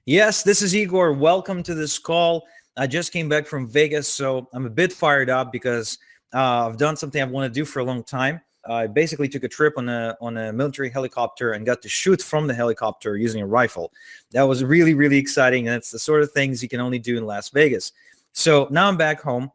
Yes, this is Igor. Welcome to this call. I just came back from Vegas, so I'm a bit fired up because I've done something I've wanted to do for a long time. I basically took a trip on a military helicopter and got to shoot from the helicopter using a rifle. That was really, really exciting, and it's the sort of things you can only do in Las Vegas. So now I'm back home,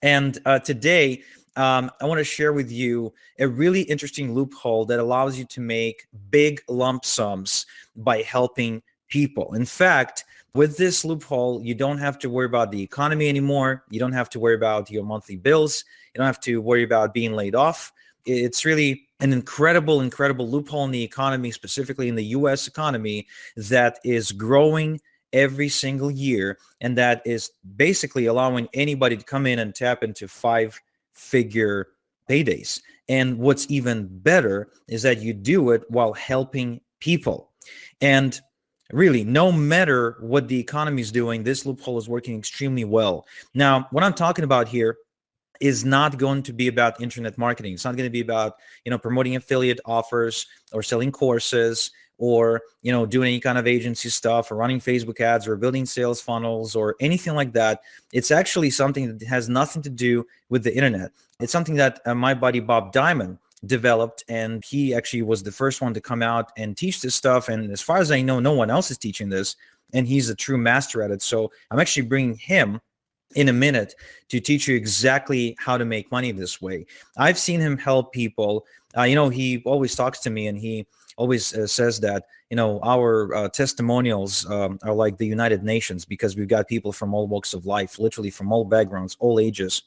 and today I want to share with you a really interesting loophole that allows you to make big lump sums by helping people. In fact, with this loophole, you don't have to worry about the economy anymore. You don't have to worry about your monthly bills. You don't have to worry about being laid off. It's really an incredible, incredible loophole in the economy, specifically in the US economy, that is growing every single year, and that is basically allowing anybody to come in and tap into five-figure paydays. And what's even better is that you do it while helping people. And really, no matter what the economy is doing, this loophole is working extremely well. Now, what I'm talking about here is not going to be about internet marketing. It's not going to be about, promoting affiliate offers or selling courses or, doing any kind of agency stuff or running Facebook ads or building sales funnels or anything like that. It's actually something that has nothing to do with the internet. It's something that my buddy Bob Diamond developed, and he actually was the first one to come out and teach this stuff. And as far as I know, no one else is teaching this, and he's a true master at it. So I'm actually bringing him in a minute to teach you exactly how to make money this way. I've seen him help people. He always talks to me, and he always says that, our testimonials are like the United Nations, because we've got people from all walks of life, literally from all backgrounds, all ages,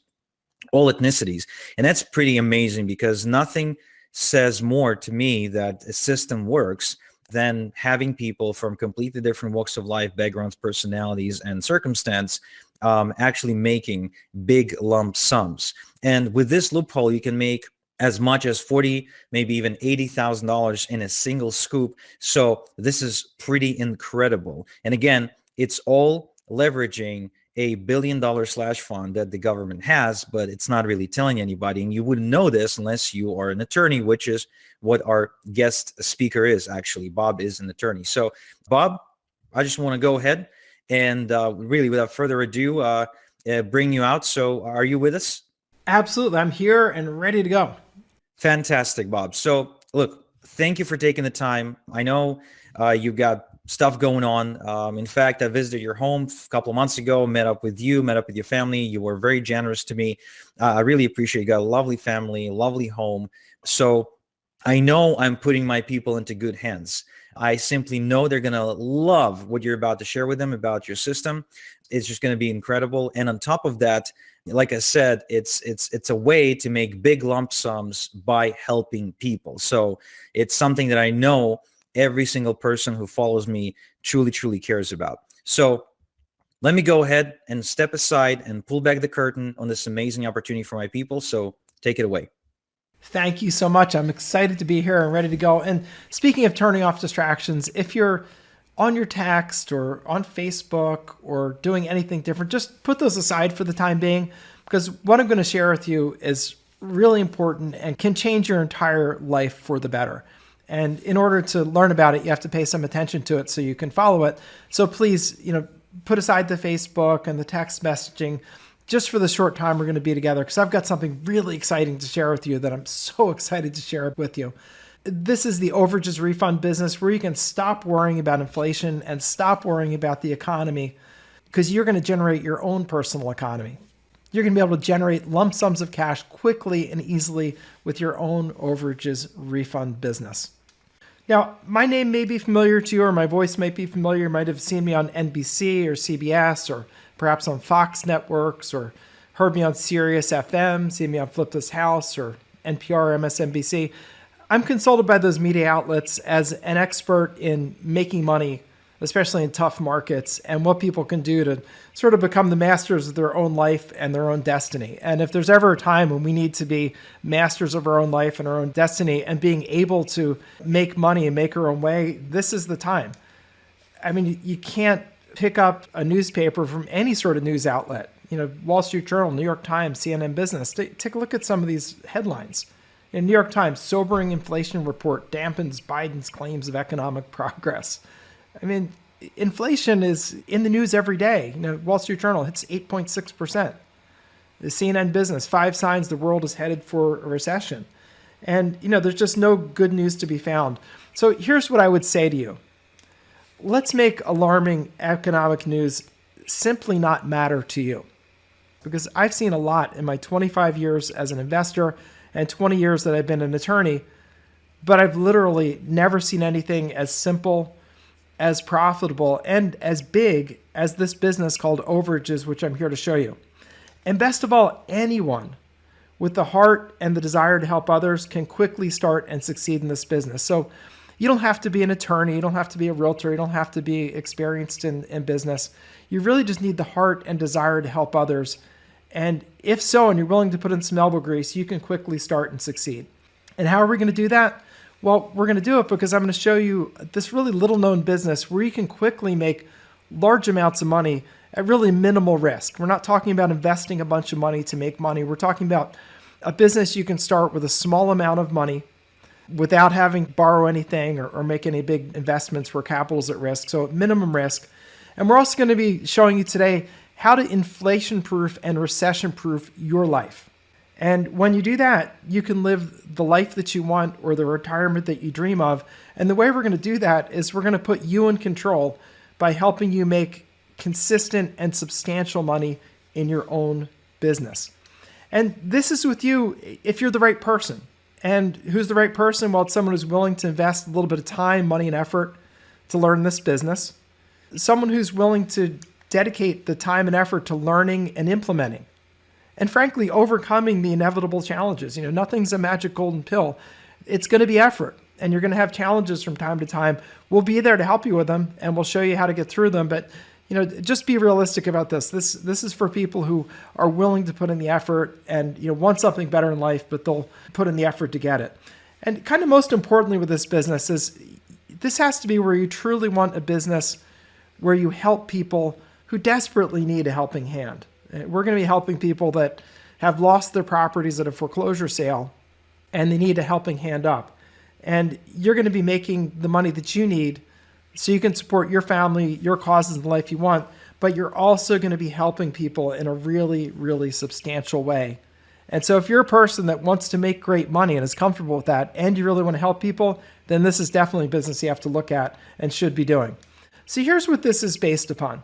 all ethnicities. And that's pretty amazing, because nothing says more to me that a system works than having people from completely different walks of life, backgrounds, personalities, and circumstance actually making big lump sums. And with this loophole, you can make as much as $40,000, maybe even $80,000 in a single scoop. So this is pretty incredible. And again, it's all leveraging a $1 billion slash fund that the government has, but it's not really telling anybody. And you wouldn't know this unless you are an attorney, which is what our guest speaker is. Actually, Bob is an attorney. So Bob, I just want to go ahead and really, without further ado, bring you out. So are you with us? Absolutely. I'm here and ready to go. Fantastic, Bob. So look, thank you for taking the time. I know you've got stuff going on. In fact, I visited your home a couple of months ago, met up with you, met up with your family. You were very generous to me. I really appreciate it. You got a lovely family, lovely home. So I know I'm putting my people into good hands. I simply know they're going to love what you're about to share with them about your system. It's just going to be incredible. And on top of that, like I said, it's a way to make big lump sums by helping people. So it's something that I know every single person who follows me truly, truly cares about. So let me go ahead and step aside and pull back the curtain on this amazing opportunity for my people. So take it away. Thank you so much. I'm excited to be here and ready to go. And speaking of turning off distractions, if you're on your text or on Facebook or doing anything different, just put those aside for the time being, because what I'm going to share with you is really important and can change your entire life for the better. And in order to learn about it, you have to pay some attention to it so you can follow it. So please, put aside the Facebook and the text messaging just for the short time we're going to be together, because I've got something really exciting to share with you that I'm so excited to share with you. This is the overages refund business, where you can stop worrying about inflation and stop worrying about the economy, because you're going to generate your own personal economy. You're going to be able to generate lump sums of cash quickly and easily with your own overages refund business. Now, my name may be familiar to you, or my voice might be familiar. You might have seen me on NBC or CBS, or perhaps on Fox networks, or heard me on Sirius FM, seen me on Flip This House, or NPR, MSNBC. I'm consulted by those media outlets as an expert in making money, especially in tough markets, and what people can do to sort of become the masters of their own life and their own destiny. And if there's ever a time when we need to be masters of our own life and our own destiny and being able to make money and make our own way, this is the time. I mean, you can't pick up a newspaper from any sort of news outlet, Wall Street Journal, New York Times, CNN Business. Take a look at some of these headlines. In New York Times, sobering inflation report dampens Biden's claims of economic progress. I mean, inflation is in the news every day. Wall Street Journal hits 8.6%. The CNN Business, 5 signs the world is headed for a recession. And, there's just no good news to be found. So here's what I would say to you. Let's make alarming economic news simply not matter to you. Because I've seen a lot in my 25 years as an investor and 20 years that I've been an attorney, but I've literally never seen anything as simple, as profitable, and as big as this business called overages, which I'm here to show you. And best of all, anyone with the heart and the desire to help others can quickly start and succeed in this business. So you don't have to be an attorney, you don't have to be a realtor, you don't have to be experienced in business. You really just need the heart and desire to help others. And if so, and you're willing to put in some elbow grease, you can quickly start and succeed. And how are we going to do that? Well, we're going to do it because I'm going to show you this really little known business where you can quickly make large amounts of money at really minimal risk. We're not talking about investing a bunch of money to make money. We're talking about a business you can start with a small amount of money without having to borrow anything or make any big investments where capital is at risk. So at minimum risk. And we're also going to be showing you today how to inflation-proof and recession-proof your life. And when you do that, you can live the life that you want or the retirement that you dream of. And the way we're going to do that is we're going to put you in control by helping you make consistent and substantial money in your own business. And this is with you if you're the right person. And who's the right person? Well, it's someone who's willing to invest a little bit of time, money, and effort to learn this business. Someone who's willing to dedicate the time and effort to learning and implementing. And frankly, overcoming the inevitable challenges. Nothing's a magic golden pill. It's going to be effort. And you're going to have challenges from time to time. We'll be there to help you with them, and we'll show you how to get through them. But just be realistic about this. This is for people who are willing to put in the effort and want something better in life, but they'll put in the effort to get it. And kind of most importantly with this business is this has to be where you truly want a business where you help people who desperately need a helping hand. We're going to be helping people that have lost their properties at a foreclosure sale and they need a helping hand up. And you're going to be making the money that you need so you can support your family, your causes in the life you want, but you're also going to be helping people in a really, really substantial way. And so if you're a person that wants to make great money and is comfortable with that, and you really want to help people, then this is definitely a business you have to look at and should be doing. So here's what this is based upon.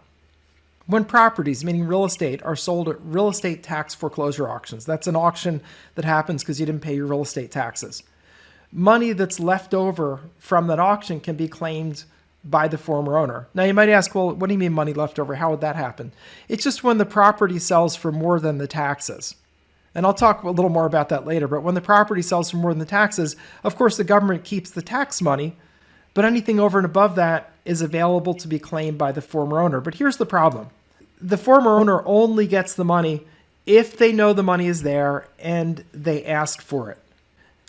When properties, meaning real estate, are sold at real estate tax foreclosure auctions, that's an auction that happens because you didn't pay your real estate taxes. Money that's left over from that auction can be claimed by the former owner. Now you might ask, well, what do you mean money left over? How would that happen? It's just when the property sells for more than the taxes. And I'll talk a little more about that later, but when the property sells for more than the taxes, of course the government keeps the tax money, but anything over and above that is available to be claimed by the former owner. But here's the problem. The former owner only gets the money if they know the money is there and they ask for it.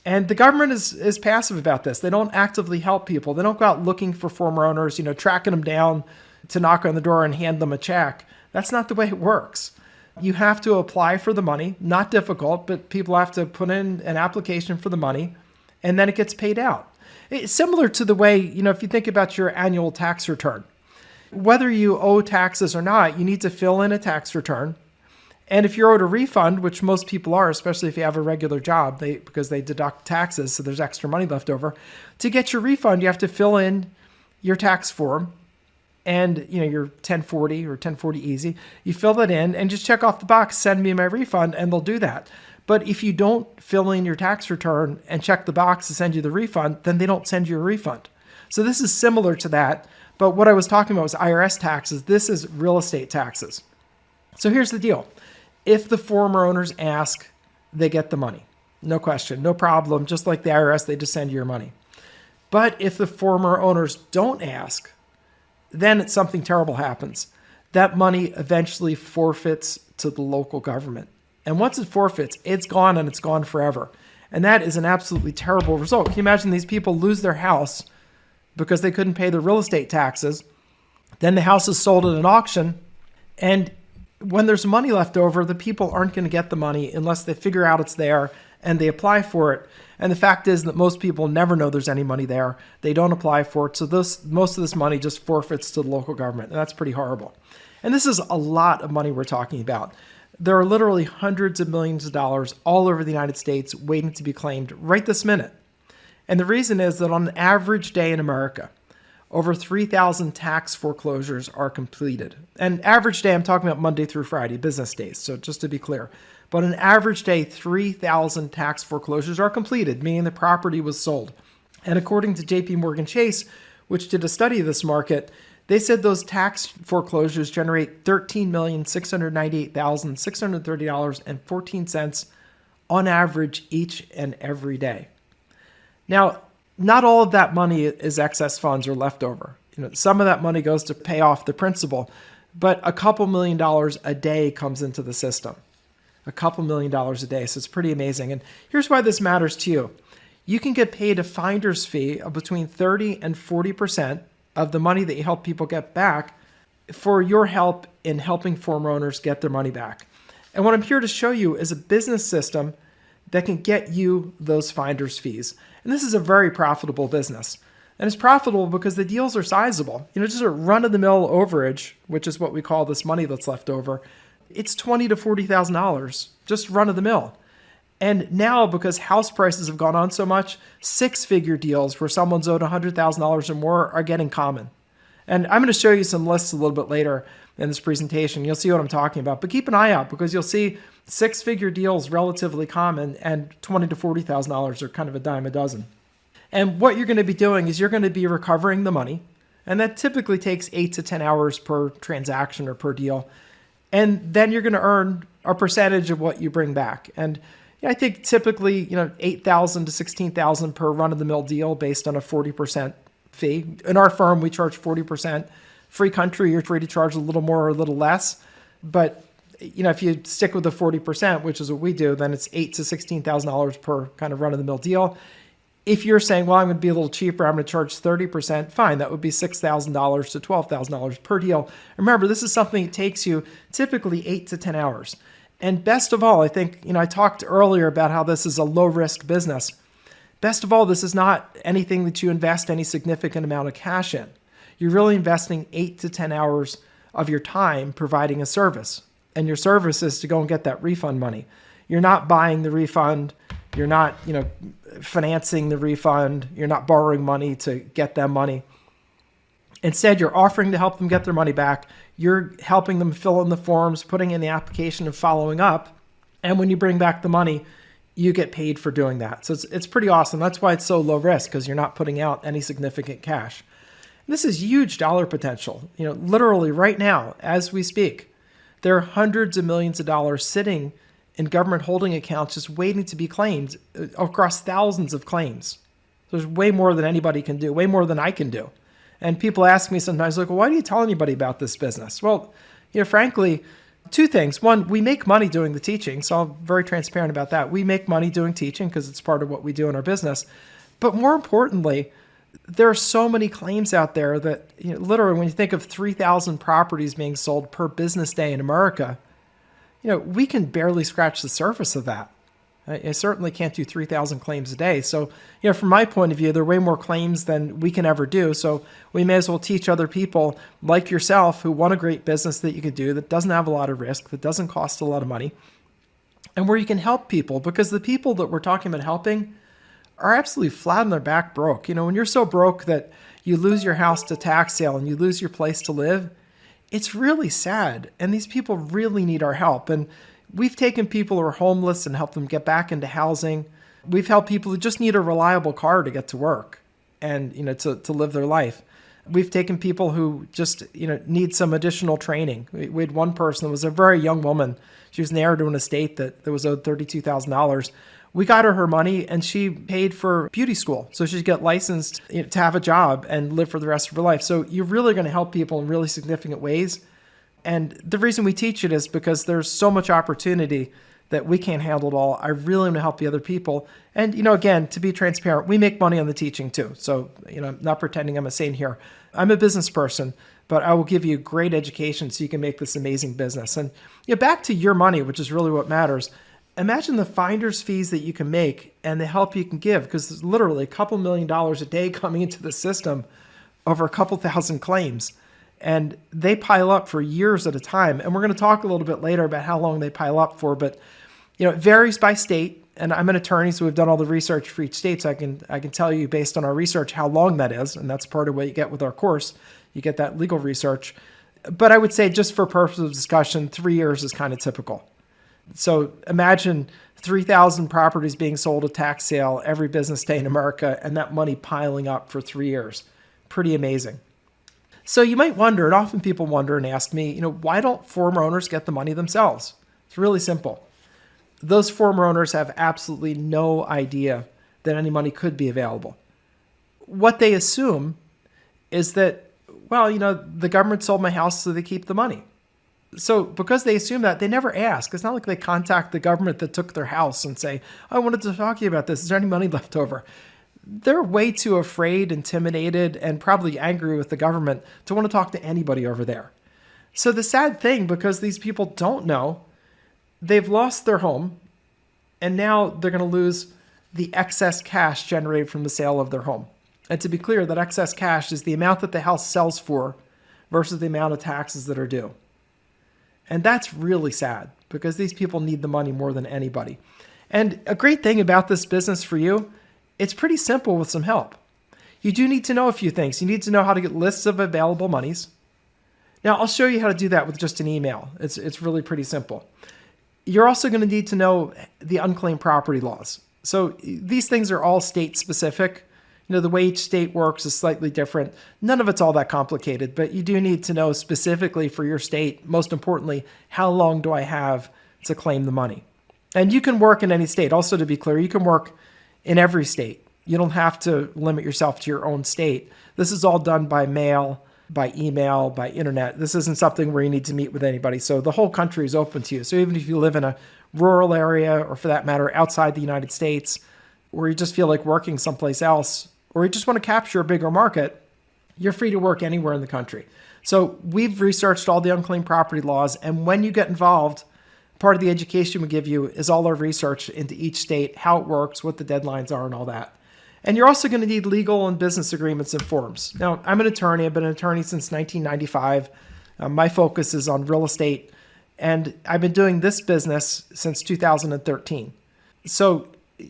And the government is passive about this. They don't actively help people. They don't go out looking for former owners, tracking them down to knock on the door and hand them a check. That's not the way it works. You have to apply for the money, not difficult, but people have to put in an application for the money and then it gets paid out. It's similar to the way, if you think about your annual tax return, whether you owe taxes or not, you need to fill in a tax return. And if you're owed a refund, which most people are, especially if you have a regular job, because they deduct taxes, so there's extra money left over. To get your refund, you have to fill in your tax form and your 1040 or 1040 easy. You fill that in and just check off the box, send me my refund, and they'll do that. But if you don't fill in your tax return and check the box to send you the refund, then they don't send you a refund. So this is similar to that. But what I was talking about was IRS taxes. This is real estate taxes. So here's the deal. If the former owners ask, they get the money. No question, no problem. Just like the IRS, they just send you your money. But if the former owners don't ask, then something terrible happens. That money eventually forfeits to the local government. And once it forfeits, it's gone and it's gone forever. And that is an absolutely terrible result. Can you imagine these people lose their house because they couldn't pay their real estate taxes? Then the house is sold at an auction, and when there's money left over, the people aren't going to get the money unless they figure out it's there and they apply for it. And the fact is that most people never know there's any money there. They don't apply for it. So most of this money just forfeits to the local government. And that's pretty horrible. And this is a lot of money we're talking about. There are literally hundreds of millions of dollars all over the United States waiting to be claimed right this minute. And the reason is that on an average day in America, over 3,000 tax foreclosures are completed. And average day, I'm talking about Monday through Friday, business days. So just to be clear, but an average day, 3,000 tax foreclosures are completed, meaning the property was sold. And according to JP Morgan Chase, which did a study of this market, they said those tax foreclosures generate $13,698,630.14 on average each and every day. Now, not all of that money is excess funds or leftover. Some of that money goes to pay off the principal, but a couple $1 million a day comes into the system. A couple $1 million a day. So it's pretty amazing. And here's why this matters to you. You can get paid a finder's fee of between 30 and 40% of the money that you help people get back for your help in helping former owners get their money back. And what I'm here to show you is a business system that can get you those finder's fees. And this is a very profitable business. And it's profitable because the deals are sizable. Just a run-of-the-mill overage, which is what we call this money that's left over, it's $20,000 to $40,000, just run-of-the-mill. And now, because house prices have gone on so much, six-figure deals where someone's owed $100,000 or more are getting common. And I'm going to show you some lists a little bit later in this presentation. You'll see what I'm talking about. But keep an eye out because you'll see six-figure deals relatively common and $20,000 to $40,000 are kind of a dime a dozen. And what you're going to be doing is you're going to be recovering the money. And that typically takes 8 to 10 hours per transaction or per deal. And then you're going to earn a percentage of what you bring back. And I think typically, $8,000 to $16,000 per run-of-the-mill deal based on a 40% fee. In our firm, we charge 40%. Free country, you're free to charge a little more or a little less. But if you stick with the 40%, which is what we do, then it's $8,000 to $16,000 per kind of run-of-the-mill deal. If you're saying, well, I'm going to be a little cheaper, I'm going to charge 30%, fine, that would be $6,000 to $12,000 per deal. Remember, this is something that takes you typically 8 to 10 hours. And best of all, I think, I talked earlier about how this is a low-risk business. Best of all, this is not anything that you invest any significant amount of cash in. You're really investing 8 to 10 hours of your time providing a service. And your service is to go and get that refund money. You're not buying the refund. You're not, financing the refund. You're not borrowing money to get them money. Instead, you're offering to help them get their money back. You're helping them fill in the forms, putting in the application and following up. And when you bring back the money, you get paid for doing that. So it's pretty awesome. That's why it's so low risk, because you're not putting out any significant cash. This is huge dollar potential. Literally right now, as we speak, there are hundreds of millions of dollars sitting in government holding accounts just waiting to be claimed across thousands of claims. There's way more than anybody can do, way more than I can do. And people ask me sometimes, like, well, why do you tell anybody about this business? Well, frankly, two things. One, we make money doing the teaching, so I'm very transparent about that. We make money doing teaching because it's part of what we do in our business. But more importantly, there are so many claims out there that, literally, when you think of 3,000 properties being sold per business day in America, we can barely scratch the surface of that. I certainly can't do 3,000 claims a day. So, from my point of view, there are way more claims than we can ever do. So we may as well teach other people like yourself who want a great business that you can do that doesn't have a lot of risk, that doesn't cost a lot of money, and where you can help people, because the people that we're talking about helping are absolutely flat on their back broke. When you're so broke that you lose your house to tax sale and you lose your place to live, it's really sad. And these people really need our help. And we've taken people who are homeless and helped them get back into housing. We've helped people who just need a reliable car to get to work and, to live their life. We've taken people who just, need some additional training. We had one person that was a very young woman. She was heir to an estate that was owed $32,000. We got her money and she paid for beauty school. So she'd get licensed to have a job and live for the rest of her life. So you're really going to help people in really significant ways. And the reason we teach it is because there's so much opportunity that we can't handle it all. I really want to help the other people. And, again, to be transparent, we make money on the teaching too. So, I'm not pretending I'm a saint here. I'm a business person, but I will give you great education so you can make this amazing business. And back to your money, which is really what matters. imagine the finder's fees that you can make and the help you can give, because there's literally a couple $1 million a day coming into the system over a couple thousand claims. And they pile up for years at a time. And we're going to talk a little bit later about how long they pile up for. But it varies by state. And I'm an attorney, so we've done all the research for each state. So I can tell you based on our research how long that is. And that's part of what you get with our course. You get that legal research. But I would say, just for purposes of discussion, 3 years is kind of typical. So imagine 3,000 properties being sold at tax sale every business day in America, and that money piling up for 3 years. Pretty amazing. So you might wonder, and often people wonder and ask me, why don't former owners get the money themselves? It's really simple. Those former owners have absolutely no idea that any money could be available. What they assume is that, the government sold my house, so they keep the money. So because they assume that, they never ask. It's not like they contact the government that took their house and say, I wanted to talk to you about this. Is there any money left over? They're way too afraid, intimidated, and probably angry with the government to want to talk to anybody over there. So the sad thing, because these people don't know, they've lost their home, and now they're going to lose the excess cash generated from the sale of their home. And to be clear, that excess cash is the amount that the house sells for versus the amount of taxes that are due. And that's really sad, because these people need the money more than anybody. And a great thing about this business for you, it's pretty simple with some help. You do need to know a few things. You need to know how to get lists of available monies. Now, I'll show you how to do that with just an email. It's really pretty simple. You're also going to need to know the unclaimed property laws. So these things are all state specific. The way each state works is slightly different. None of it's all that complicated, but you do need to know specifically for your state, most importantly, how long do I have to claim the money? And you can work in any state. Also, to be clear, you can work in every state. You don't have to limit yourself to your own state. This is all done by mail, by email, by internet. This isn't something where you need to meet with anybody. So the whole country is open to you. So even if you live in a rural area, or for that matter, outside the United States, or you just feel like working someplace else, or you just want to capture a bigger market, you're free to work anywhere in the country. So we've researched all the unclaimed property laws. And when you get involved, part of the education we give you is all our research into each state, how it works, what the deadlines are, and all that. And you're also going to need legal and business agreements and forms. Now, I'm an attorney. I've been an attorney since 1995. My focus is on real estate, and I've been doing this business since 2013. So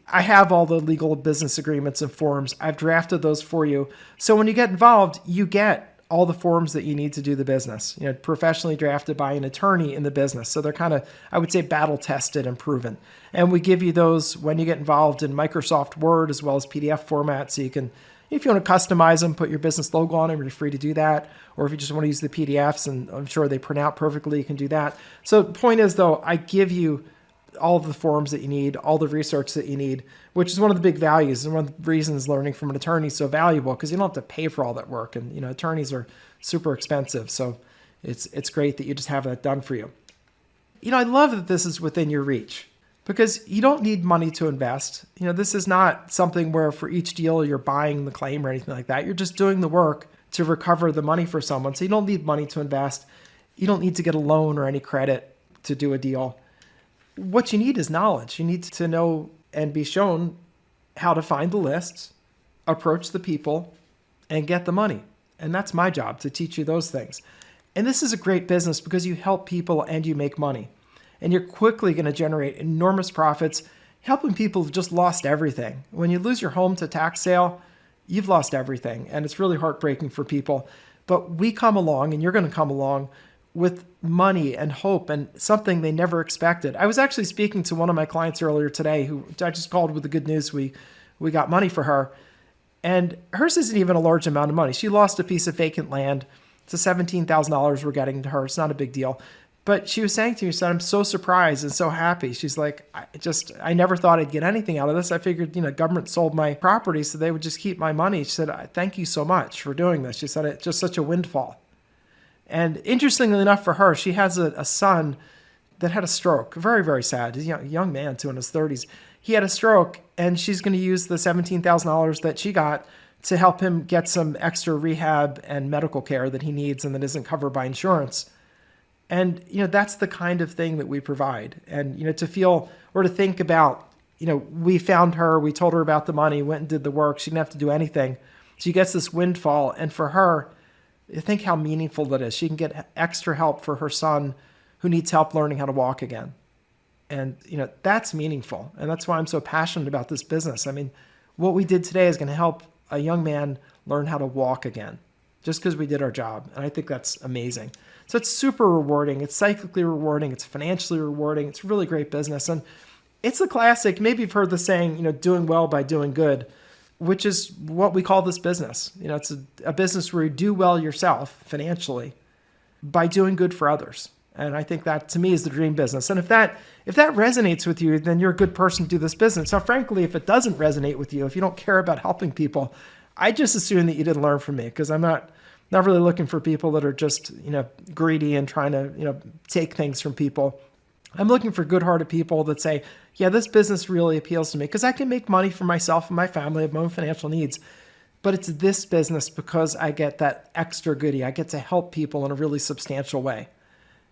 I have all the legal business agreements and forms. I've drafted those for you. So when you get involved, you get all the forms that you need to do the business, professionally drafted by an attorney in the business. So they're kind of, I would say, battle tested and proven. And we give you those when you get involved in Microsoft Word as well as PDF format. So you can, if you want to customize them, put your business logo on them, you're free to do that. Or if you just want to use the PDFs, and I'm sure they print out perfectly, you can do that. So the point is, though, I give you all of the forms that you need, all the research that you need, which is one of the big values and one of the reasons learning from an attorney is so valuable, because you don't have to pay for all that work. And, attorneys are super expensive. So it's great that you just have that done for you. I love that this is within your reach, because you don't need money to invest. This is not something where for each deal you're buying the claim or anything like that. You're just doing the work to recover the money for someone. So you don't need money to invest. You don't need to get a loan or any credit to do a deal. What you need is knowledge. You need to know and be shown how to find the lists, approach the people, and get the money. And that's my job, to teach you those things. And this is a great business because you help people and you make money. And you're quickly going to generate enormous profits, helping people who've just lost everything. When you lose your home to tax sale, you've lost everything. And it's really heartbreaking for people. But we come along, and you're going to come along with money and hope and something they never expected. I was actually speaking to one of my clients earlier today, who I just called with the good news we got money for her. And hers isn't even a large amount of money. She lost a piece of vacant land. It's a $17,000 we're getting to her. It's not a big deal. But she was saying to me, she said, I'm so surprised and so happy. She's like, I never thought I'd get anything out of this. I figured, government sold my property, so they would just keep my money. She said, thank you so much for doing this. She said, it's just such a windfall. And interestingly enough for her, she has a son that had a stroke. Very, very sad. He's a young man, too, in his 30s. He had a stroke, and she's going to use the $17,000 that she got to help him get some extra rehab and medical care that he needs and that isn't covered by insurance. And, that's the kind of thing that we provide. And, to feel or to think about, we found her, we told her about the money, went and did the work. She didn't have to do anything. She gets this windfall. And for her, think how meaningful that is. She can get extra help for her son who needs help learning how to walk again. And, that's meaningful. And that's why I'm so passionate about this business. I mean, what we did today is going to help a young man learn how to walk again just because we did our job. And I think that's amazing. So it's super rewarding. It's psychically rewarding. It's financially rewarding. It's really great business. And it's the classic, maybe you've heard the saying, doing well by doing good, which is what we call this business. It's a business where you do well yourself financially by doing good for others. And I think that, to me, is the dream business. And if that resonates with you, then you're a good person to do this business. Now, frankly, if it doesn't resonate with you, if you don't care about helping people, I just assume that you didn't learn from me, because I'm not really looking for people that are just, greedy and trying to, take things from people. I'm looking for good-hearted people that say, yeah, this business really appeals to me because I can make money for myself and my family, I have my own financial needs. But it's this business because I get that extra goodie. I get to help people in a really substantial way.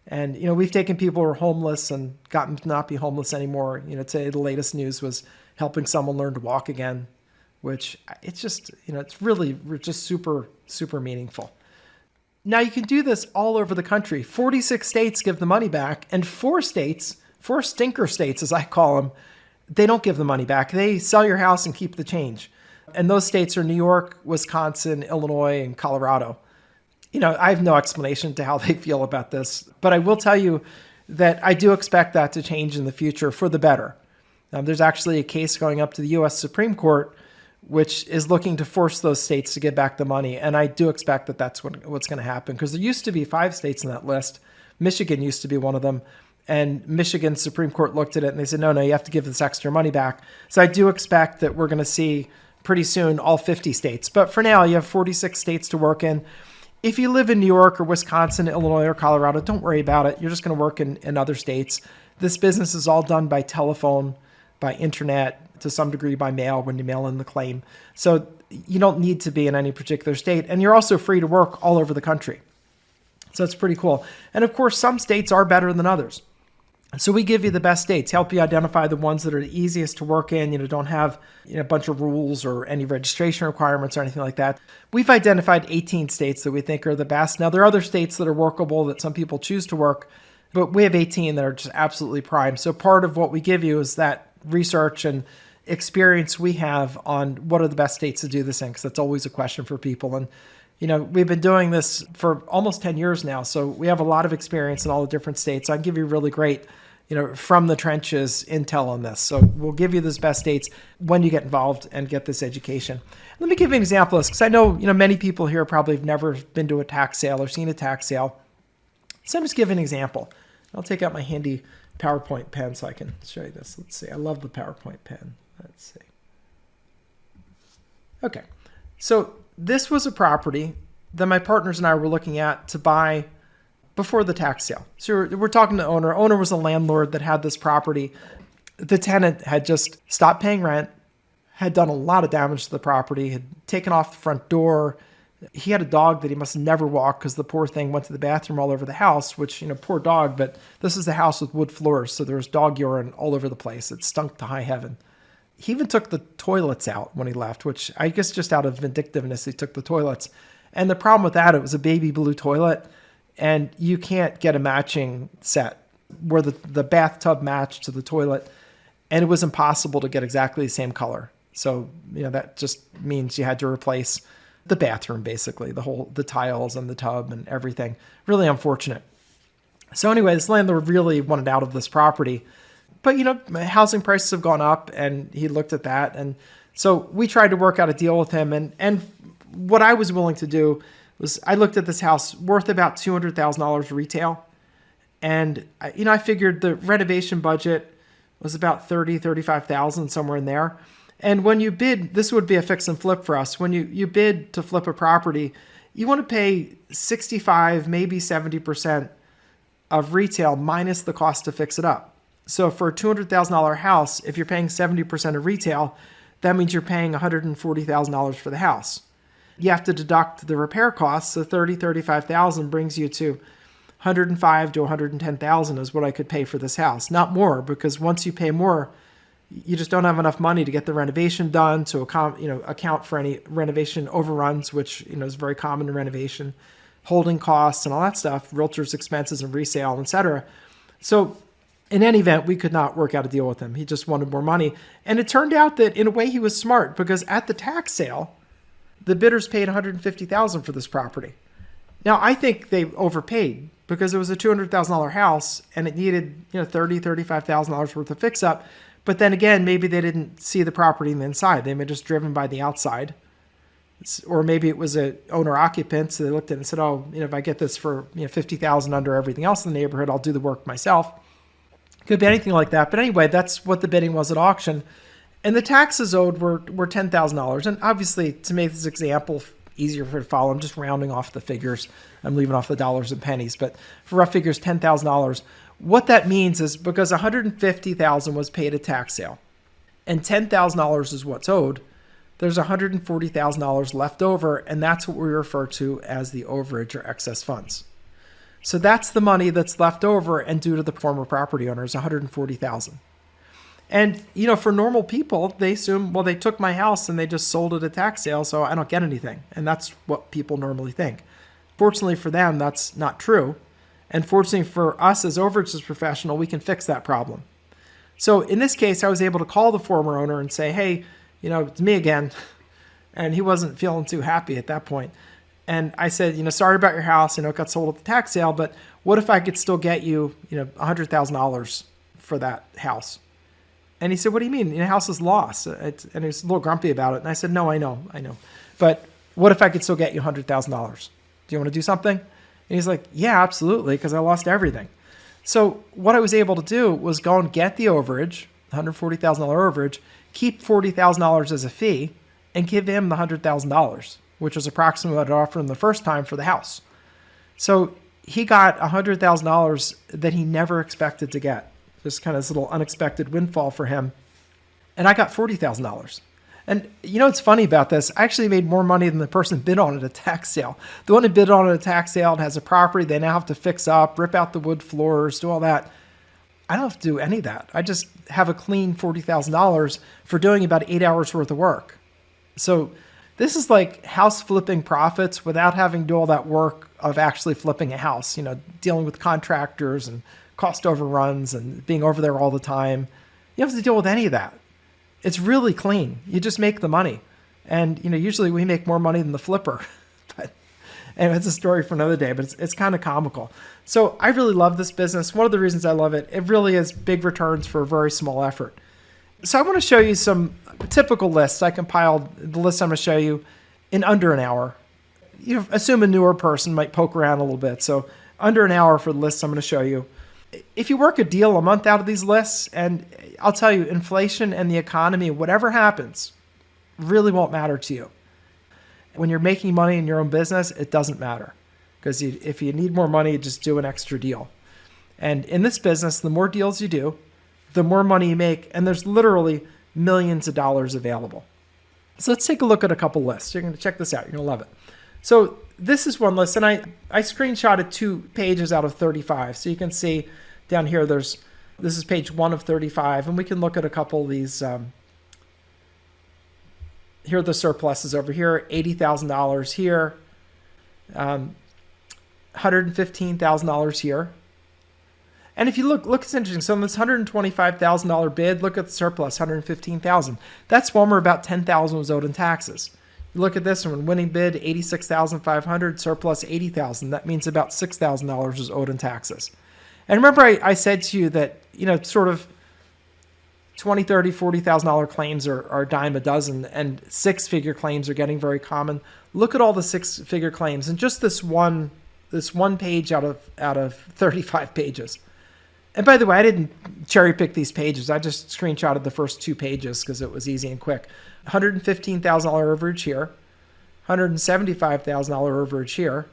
And, we've taken people who are homeless and gotten to not be homeless anymore. Today the latest news was helping someone learn to walk again, which it's just, it's really just super, super meaningful. Now you can do this all over the country. 46 states give the money back, and 4 stinker states, as I call them, they don't give the money back. They sell your house and keep the change. And those states are New York, Wisconsin, Illinois, and Colorado. I have no explanation to how they feel about this, but I will tell you that I do expect that to change in the future for the better. There's actually a case going up to the U.S. Supreme Court, which is looking to force those states to give back the money. And I do expect that that's what's going to happen, because there used to be 5 states in that list. Michigan used to be one of them. And Michigan's Supreme Court looked at it and they said, no, you have to give this extra money back. So I do expect that we're going to see pretty soon all 50 states. But for now, you have 46 states to work in. If you live in New York or Wisconsin, Illinois, or Colorado, don't worry about it. You're just going to work in other states. This business is all done by telephone, by internet, to some degree by mail when you mail in the claim. So you don't need to be in any particular state. And you're also free to work all over the country. So it's pretty cool. And of course, some states are better than others. So we give you the best states, help you identify the ones that are the easiest to work in, don't have a bunch of rules or any registration requirements or anything like that. We've identified 18 states that we think are the best. Now, there are other states that are workable that some people choose to work, but we have 18 that are just absolutely prime. So part of what we give you is that research and experience we have on what are the best states to do this in, because that's always a question for people. And we've been doing this for almost 10 years now, so we have a lot of experience in all the different states. So I can give you really great from the trenches intel on this. So we'll give you those best states when you get involved and get this education. Let me give you an example of this, because I know, many people here probably have never been to a tax sale or seen a tax sale. So I'm just giving an example. I'll take out my handy PowerPoint pen so I can show you this. Let's see. I love the PowerPoint pen. Let's see. Okay. So this was a property that my partners and I were looking at to buy before the tax sale. So we're talking to the owner. Owner was a landlord that had this property. The tenant had just stopped paying rent, had done a lot of damage to the property, had taken off the front door. He had a dog that he must never walk because the poor thing went to the bathroom all over the house, which, poor dog, but this is the house with wood floors. So there was dog urine all over the place. It stunk to high heaven. He even took the toilets out when he left, which I guess just out of vindictiveness, he took the toilets. And the problem with that, it was a baby blue toilet. And you can't get a matching set where the bathtub matched to the toilet. And it was impossible to get exactly the same color. So, that just means you had to replace the bathroom, basically, the tiles and the tub and everything. Really unfortunate. So anyway, this landlord really wanted out of this property. But, housing prices have gone up, and he looked at that. And so we tried to work out a deal with him. And what I was willing to do was I looked at this house worth about $200,000 retail. And, I figured the renovation budget was about $35,000, somewhere in there. And when you bid, this would be a fix and flip for us. When you bid to flip a property, you want to pay 65, maybe 70% of retail minus the cost to fix it up. So for a $200,000 house, if you're paying 70% of retail, that means you're paying $140,000 for the house. You have to deduct the repair costs, so $35,000 brings you to 105 to 110,000 is what I could pay for this house, not more, because once you pay more, you just don't have enough money to get the renovation done, to account for any renovation overruns, which is very common in renovation, holding costs and all that stuff, realtors' expenses and resale, etc. So in any event, we could not work out a deal with him. He just wanted more money. And it turned out that in a way he was smart, because at the tax sale, the bidders paid $150,000 for this property. Now, I think they overpaid because it was a $200,000 house and it needed $30,000, $35,000 worth of fix-up. But then again, maybe they didn't see the property in the inside. They may have just driven by the outside. Or maybe it was a owner-occupant, so they looked at it and said, oh, if I get this for $50,000 under everything else in the neighborhood, I'll do the work myself. Could be anything like that. But anyway, that's what the bidding was at auction. And the taxes owed were $10,000. And obviously, to make this example easier for you to follow, I'm just rounding off the figures. I'm leaving off the dollars and pennies. But for rough figures, $10,000. What that means is because $150,000 was paid at tax sale and $10,000 is what's owed, there's $140,000 left over, and that's what we refer to as the overage or excess funds. So that's the money that's left over and due to the former property owners, $140,000. And, for normal people, they assume, well, they took my house and they just sold it at tax sale, so I don't get anything. And that's what people normally think. Fortunately for them, that's not true. And fortunately for us as overages professional, we can fix that problem. So in this case, I was able to call the former owner and say, hey, it's me again. And he wasn't feeling too happy at that point. And I said, sorry about your house. It got sold at the tax sale, but what if I could still get you, $100,000 for that house? And he said, what do you mean? Your house is lost. And he was a little grumpy about it. And I said, no, I know. But what if I could still get you $100,000? Do you want to do something? And he's like, yeah, absolutely, because I lost everything. So what I was able to do was go and get the overage, $140,000 overage, keep $40,000 as a fee, and give him the $100,000, which was approximately what I offered him the first time for the house. So he got $100,000 that he never expected to get. Just kind of this little unexpected windfall for him. And I got $40,000. And what's funny about this? I actually made more money than the person bid on it at a tax sale. The one who bid on it at a tax sale and has a property they now have to fix up, rip out the wood floors, do all that. I don't have to do any of that. I just have a clean $40,000 for doing about 8 hours worth of work. So this is like house flipping profits without having to do all that work of actually flipping a house, dealing with contractors and cost overruns and being over there all the time. You don't have to deal with any of that. It's really clean. You just make the money. And, usually we make more money than the flipper. But anyway, it's a story for another day, but it's kind of comical. So I really love this business. One of the reasons I love it, it really is big returns for a very small effort. So I want to show you some typical lists. I compiled the list I'm going to show you in under an hour. Assume a newer person might poke around a little bit. So under an hour for the lists I'm going to show you. If you work a deal a month out of these lists, and I'll tell you, inflation and the economy, whatever happens, really won't matter to you. When you're making money in your own business, it doesn't matter. Because if you need more money, just do an extra deal. And in this business, the more deals you do, the more money you make, and there's literally millions of dollars available. So let's take a look at a couple lists. You're going to check this out. You're going to love it. So this is one list, and I screenshotted 2 pages out of 35. So you can see down here, this is page 1 of 35, and we can look at a couple of these. Here are the surpluses over here, $80,000 here, $115,000 here. And if you look, it's interesting. So on this $125,000 bid, look at the surplus, $115,000. That's one where about $10,000 was owed in taxes. You look at this one, winning bid, $86,500, surplus $80,000. That means about $6,000 was owed in taxes. And remember I said to you that, sort of $20,000, $30,000, $40,000 claims are a dime a dozen, and 6-figure claims are getting very common. Look at all the 6-figure claims, and just this one page out of 35 pages. And by the way, I didn't cherry pick these pages. I just screenshotted the first 2 pages because it was easy and quick. $115,000 overage here, $175,000 overage here,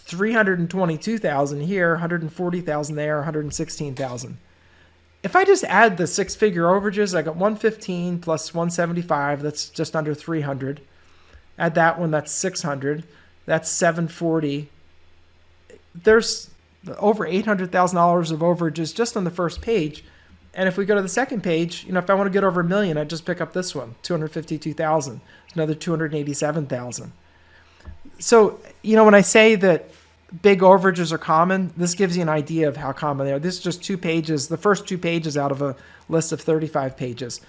$322,000 here, $140,000 there, $116,000. If I just add the 6-figure overages, I got 115 plus 175, that's just under 300. Add that one, that's 600. That's 740. There's over $800,000 of overages just on the first page. And if we go to the second page, if I want to get over $1 million, I just pick up this one, 252,000, another 287,000. So, when I say that big overages are common, this gives you an idea of how common they are. This is just 2 pages, the first 2 pages out of a list of 35 pages.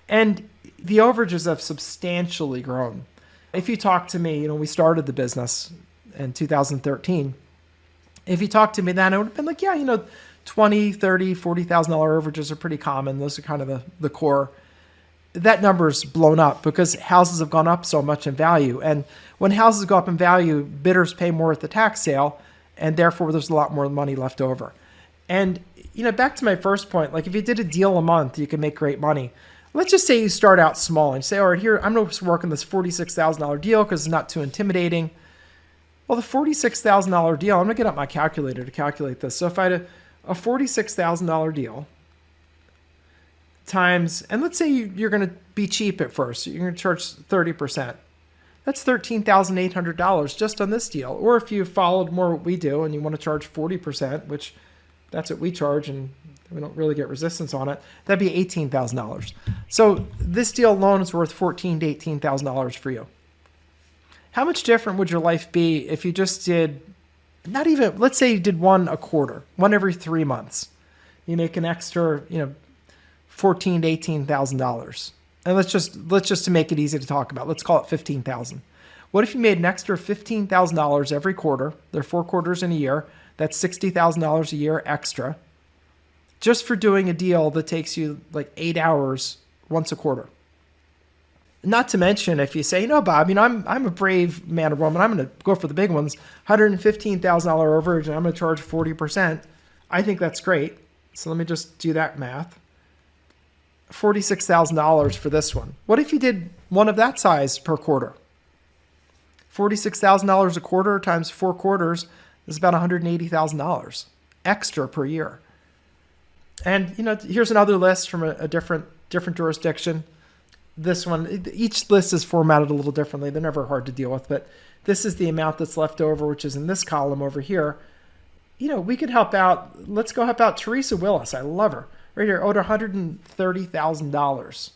And the overages have substantially grown. If you talk to me, we started the business in 2013. If you talked to me then, I would have been like, yeah, $20, $30, $40,000 overages are pretty common. Those are kind of the core. That number's blown up because houses have gone up so much in value. And when houses go up in value, bidders pay more at the tax sale, and therefore there's a lot more money left over. And, back to my first point, like if you did a deal a month, you can make great money. Let's just say you start out small and say, all right, here, I'm going to work on this $46,000 deal because it's not too intimidating. Well, the $46,000 deal, I'm going to get out my calculator to calculate this. So if I had a $46,000 deal times, and let's say you're going to be cheap at first. So you're going to charge 30%. That's $13,800 just on this deal. Or if you followed more what we do and you want to charge 40%, which that's what we charge and we don't really get resistance on it, that'd be $18,000. So this deal alone is worth $14,000 to $18,000 for you. How much different would your life be if you just did, not even, let's say you did one a quarter, one every 3 months. You make an extra, $14,000 to $18,000. And let's just to make it easy to talk about, let's call it $15,000. What if you made an extra $15,000 every quarter? There are 4 quarters in a year. That's $60,000 a year extra, just for doing a deal that takes you like 8 hours once a quarter. Not to mention, if you say, Bob, I'm a brave man or woman, I'm going to go for the big ones, $115,000 overage, and I'm going to charge 40%. I think that's great. So let me just do that math. $46,000 for this one. What if you did one of that size per quarter? $46,000 a quarter times 4 quarters is about $180,000 extra per year. And, here's another list from a different jurisdiction. This one, each list is formatted a little differently. They're never hard to deal with, but this is the amount that's left over, which is in this column over here. We could help out. Let's go help out Teresa Willis. I love her. Right here, owed $130,000.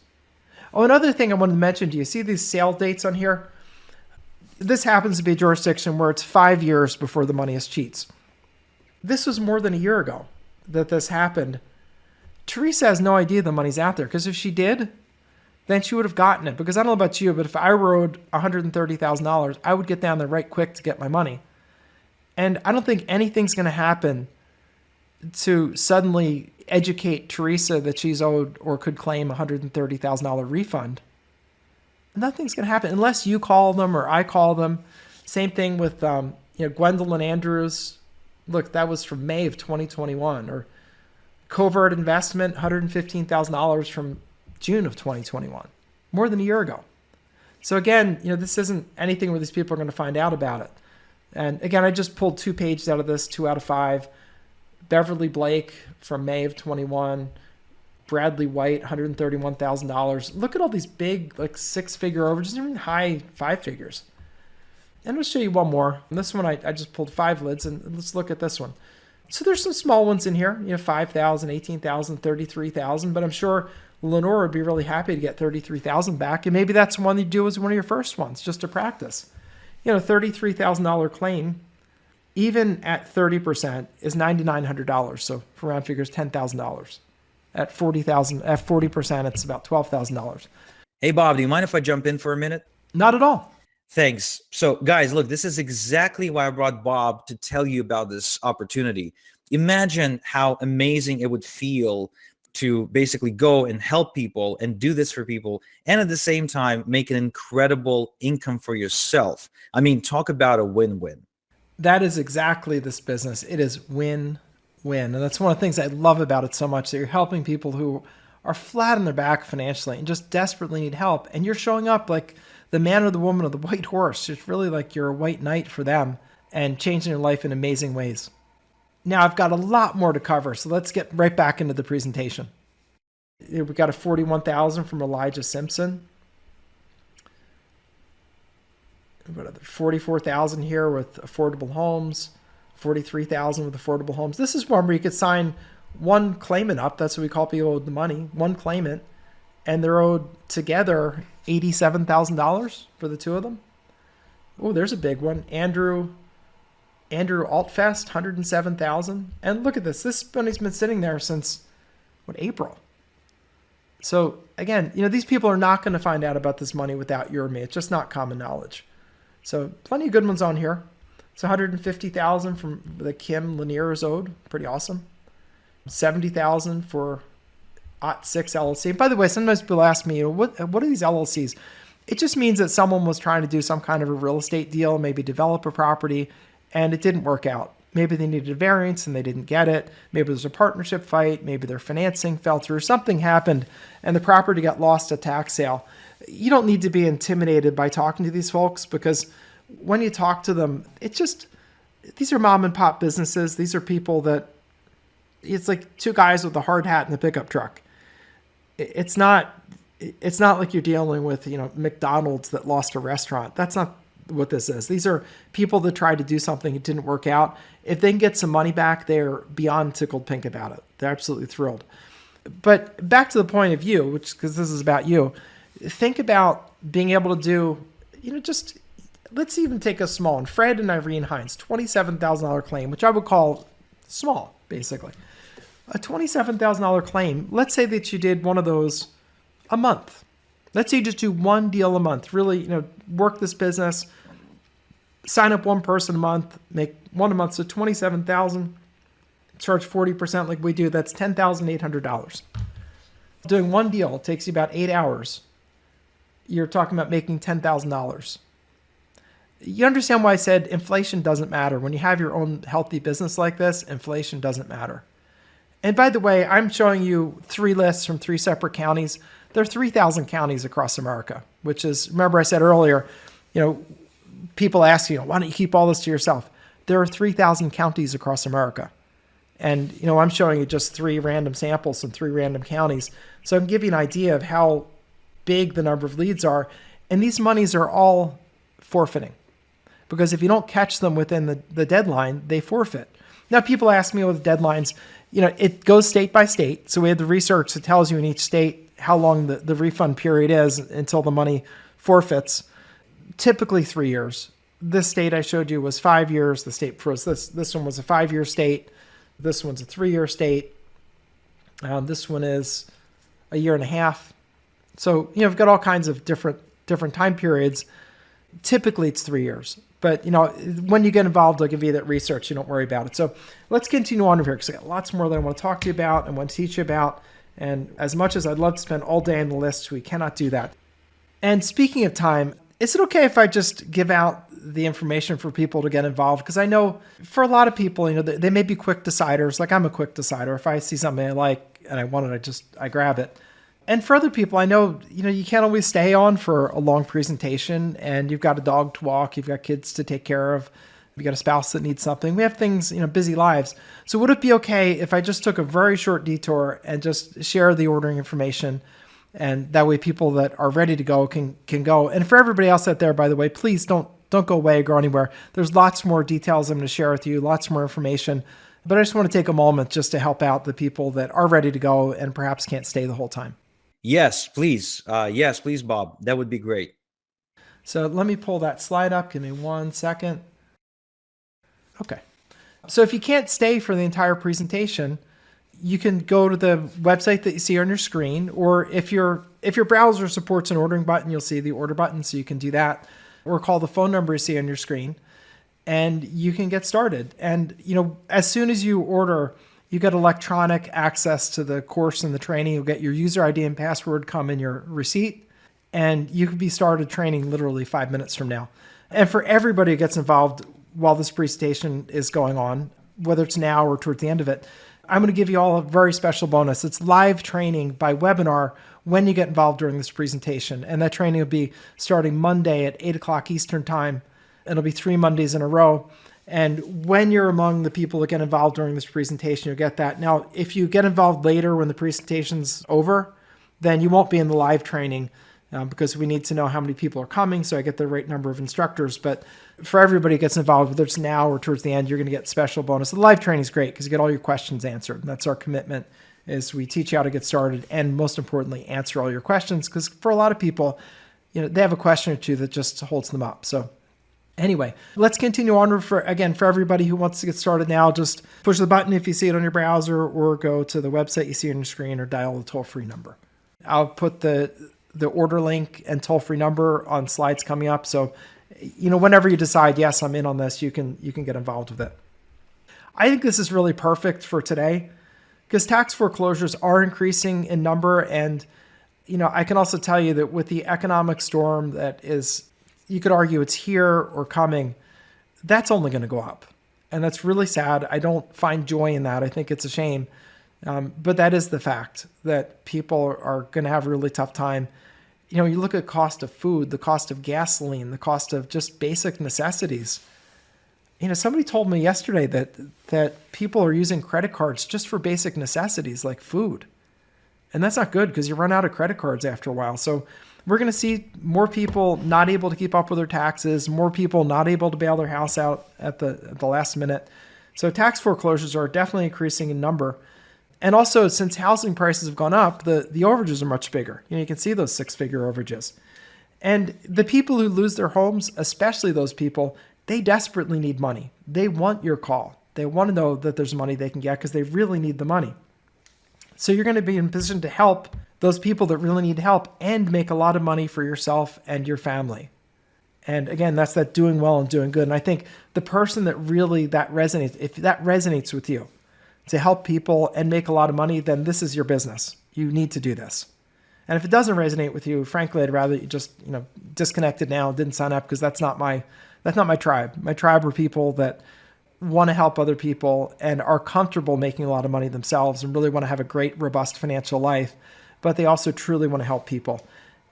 Oh, another thing I wanted to mention, do you see these sale dates on here? This happens to be a jurisdiction where it's 5 years before the money is cheats. This was more than a year ago that this happened. Teresa has no idea the money's out there, because if she did, then she would have gotten it. Because I don't know about you, but if I owed $130,000, I would get down there right quick to get my money. And I don't think anything's going to happen to suddenly educate Teresa that she's owed or could claim $130,000 refund. Nothing's going to happen unless you call them or I call them. Same thing with Gwendolyn Andrews. Look, that was from May of 2021. Or Covert Investment, $115,000 from June of 2021, more than a year ago. So again, this isn't anything where these people are going to find out about it. And again, I just pulled 2 pages out of this, 2 out of 5. Beverly Blake from May of 21, Bradley White, $131,000. Look at all these big, like 6-figure overages, even high 5 figures. And I'll show you one more. And this one, I just pulled 5 lids, and let's look at this one. So there's some small ones in here, $5,000, $18,000, $33,000, but I'm sure Lenore would be really happy to get $33,000 back. And maybe that's one you do as one of your first ones, just to practice. $33,000 claim, even at 30%, is $9,900. So for round figures, $10,000. At 40%, it's about $12,000. Hey, Bob, do you mind if I jump in for a minute? Not at all. Thanks. So guys, look, this is exactly why I brought Bob to tell you about this opportunity. Imagine how amazing it would feel to basically go and help people and do this for people, and at the same time make an incredible income for yourself. I mean, talk about a win-win. That is exactly this business. It is win-win. And that's one of the things I love about it so much, that you're helping people who are flat on their back financially and just desperately need help. And you're showing up like the man or the woman of the white horse. It's really like you're a white knight for them and changing their life in amazing ways. Now, I've got a lot more to cover, so let's get right back into the presentation. We got a $41,000 from Elijah Simpson. We've got a $44,000 here with affordable homes, $43,000 with affordable homes. This is one where you could sign one claimant up. That's what we call people owed the money, one claimant, and they're owed together $87,000 for the two of them. Oh, there's a big one. Andrew Altfest, $107,000. And look at this. This money's been sitting there since April. So again, these people are not going to find out about this money without you or me. It's just not common knowledge. So plenty of good ones on here. So $150,000 from the Kim Lanier is owed. Pretty awesome. $70,000 for OT6 LLC. And by the way, sometimes people ask me, what are these LLCs? It just means that someone was trying to do some kind of a real estate deal, maybe develop a property, and it didn't work out. Maybe they needed a variance and they didn't get it. Maybe there's a partnership fight. Maybe their financing fell through. Something happened and the property got lost at tax sale. You don't need to be intimidated by talking to these folks, because when you talk to them, these are mom and pop businesses. These are people that, it's like two guys with a hard hat and a pickup truck. It's not like you're dealing with, McDonald's that lost a restaurant. That's not what this is. These are people that tried to do something. It didn't work out. If they can get some money back, they're beyond tickled pink about it. They're absolutely thrilled. But back to the point of you, because this is about you, think about being able to do, let's even take a small one. Fred and Irene Hines, $27,000 claim, which I would call small, basically. A $27,000 claim. Let's say that you did one of those a month. Let's say you just do one deal a month. Really, work this business, sign up one person a month, make one a month. So $27,000, charge 40% like we do. That's $10,800. Doing one deal takes you about 8 hours. You're talking about making $10,000. You understand why I said inflation doesn't matter. When you have your own healthy business like this, inflation doesn't matter. And by the way, I'm showing you 3 lists from 3 separate counties. There are 3,000 counties across America, which is, remember I said earlier, people ask you, why don't you keep all this to yourself? There are 3,000 counties across America. And, I'm showing you just 3 random samples from 3 random counties. So I can give you an idea of how big the number of leads are. And these monies are all forfeiting, because if you don't catch them within the deadline, they forfeit. Now, people ask me with deadlines, it goes state by state. So we have the research that tells you in each state how long the refund period is until the money forfeits. Typically 3 years. This state I showed you was 5 years. The state for us, this one was a 5-year state. This one's a 3-year state. This one is a year and a half. So, you've got all kinds of different time periods. Typically it's 3 years. But, when you get involved, I'll give you that research. You don't worry about it. So let's continue on here, because I got lots more that I want to talk to you about and want to teach you about. And as much as I'd love to spend all day on the list, we cannot do that. And speaking of time, is it okay if I just give out the information for people to get involved? Because I know for a lot of people, they may be quick deciders. Like I'm a quick decider. If I see something I like and I want it, I grab it. And for other people, I know, you can't always stay on for a long presentation, and you've got a dog to walk, you've got kids to take care of, you've got a spouse that needs something. We have things, busy lives. So would it be okay if I just took a very short detour and just share the ordering information, and that way people that are ready to go can go? And for everybody else out there, by the way, please don't go away or go anywhere. There's lots more details I'm going to share with you, lots more information. But I just want to take a moment just to help out the people that are ready to go and perhaps can't stay the whole time. Yes, please. Yes, please, Bob. That would be great. So let me pull that slide up. Give me 1 second. Okay. So if you can't stay for the entire presentation, you can go to the website that you see on your screen, or if your browser supports an ordering button, you'll see the order button, so you can do that, or call the phone number you see on your screen, and you can get started. And as soon as you order, you get electronic access to the course and the training. You'll get your user ID and password come in your receipt, and you can be started training literally 5 minutes from now. And for everybody who gets involved while this presentation is going on, whether it's now or towards the end of it, I'm going to give you all a very special bonus. It's live training by webinar when you get involved during this presentation. And that training will be starting Monday at 8 o'clock Eastern time. It'll be 3 Mondays in a row. And when you're among the people that get involved during this presentation, you'll get that. Now, if you get involved later when the presentation's over, then you won't be in the live training. because we need to know how many people are coming so I get the right number of instructors. But for everybody who gets involved, whether it's now or towards the end, you're going to get special bonus. The live training is great because you get all your questions answered. And that's our commitment, is we teach you how to get started and, most importantly, answer all your questions, because for a lot of people, they have a question or two that just holds them up. So anyway, let's continue on. For everybody who wants to get started now, just push the button if you see it on your browser, or go to the website you see on your screen, or dial the toll-free number. I'll put the order link and toll-free number on slides coming up. So, whenever you decide, yes, I'm in on this, you can get involved with it. I think this is really perfect for today because tax foreclosures are increasing in number. And, I can also tell you that with the economic storm that is, you could argue it's here or coming, that's only going to go up. And that's really sad. I don't find joy in that. I think it's a shame. But that is the fact, that people are going to have a really tough time. You look at cost of food, the cost of gasoline, the cost of just basic necessities. Somebody told me yesterday that people are using credit cards just for basic necessities like food. And that's not good because you run out of credit cards after a while. So we're going to see more people not able to keep up with their taxes, more people not able to bail their house out at the last minute. So tax foreclosures are definitely increasing in number. And also, since housing prices have gone up, the overages are much bigger. You can see those 6-figure overages. And the people who lose their homes, especially those people, they desperately need money. They want your call. They want to know that there's money they can get because they really need the money. So you're going to be in a position to help those people that really need help and make a lot of money for yourself and your family. And again, that's that doing well and doing good. And I think the person that really that resonates, if that resonates with you, to help people and make a lot of money, then this is your business. You need to do this. And if it doesn't resonate with you, frankly, I'd rather you just, disconnected now, didn't sign up, because that's not my tribe. My tribe are people that want to help other people and are comfortable making a lot of money themselves and really want to have a great, robust financial life, but they also truly want to help people.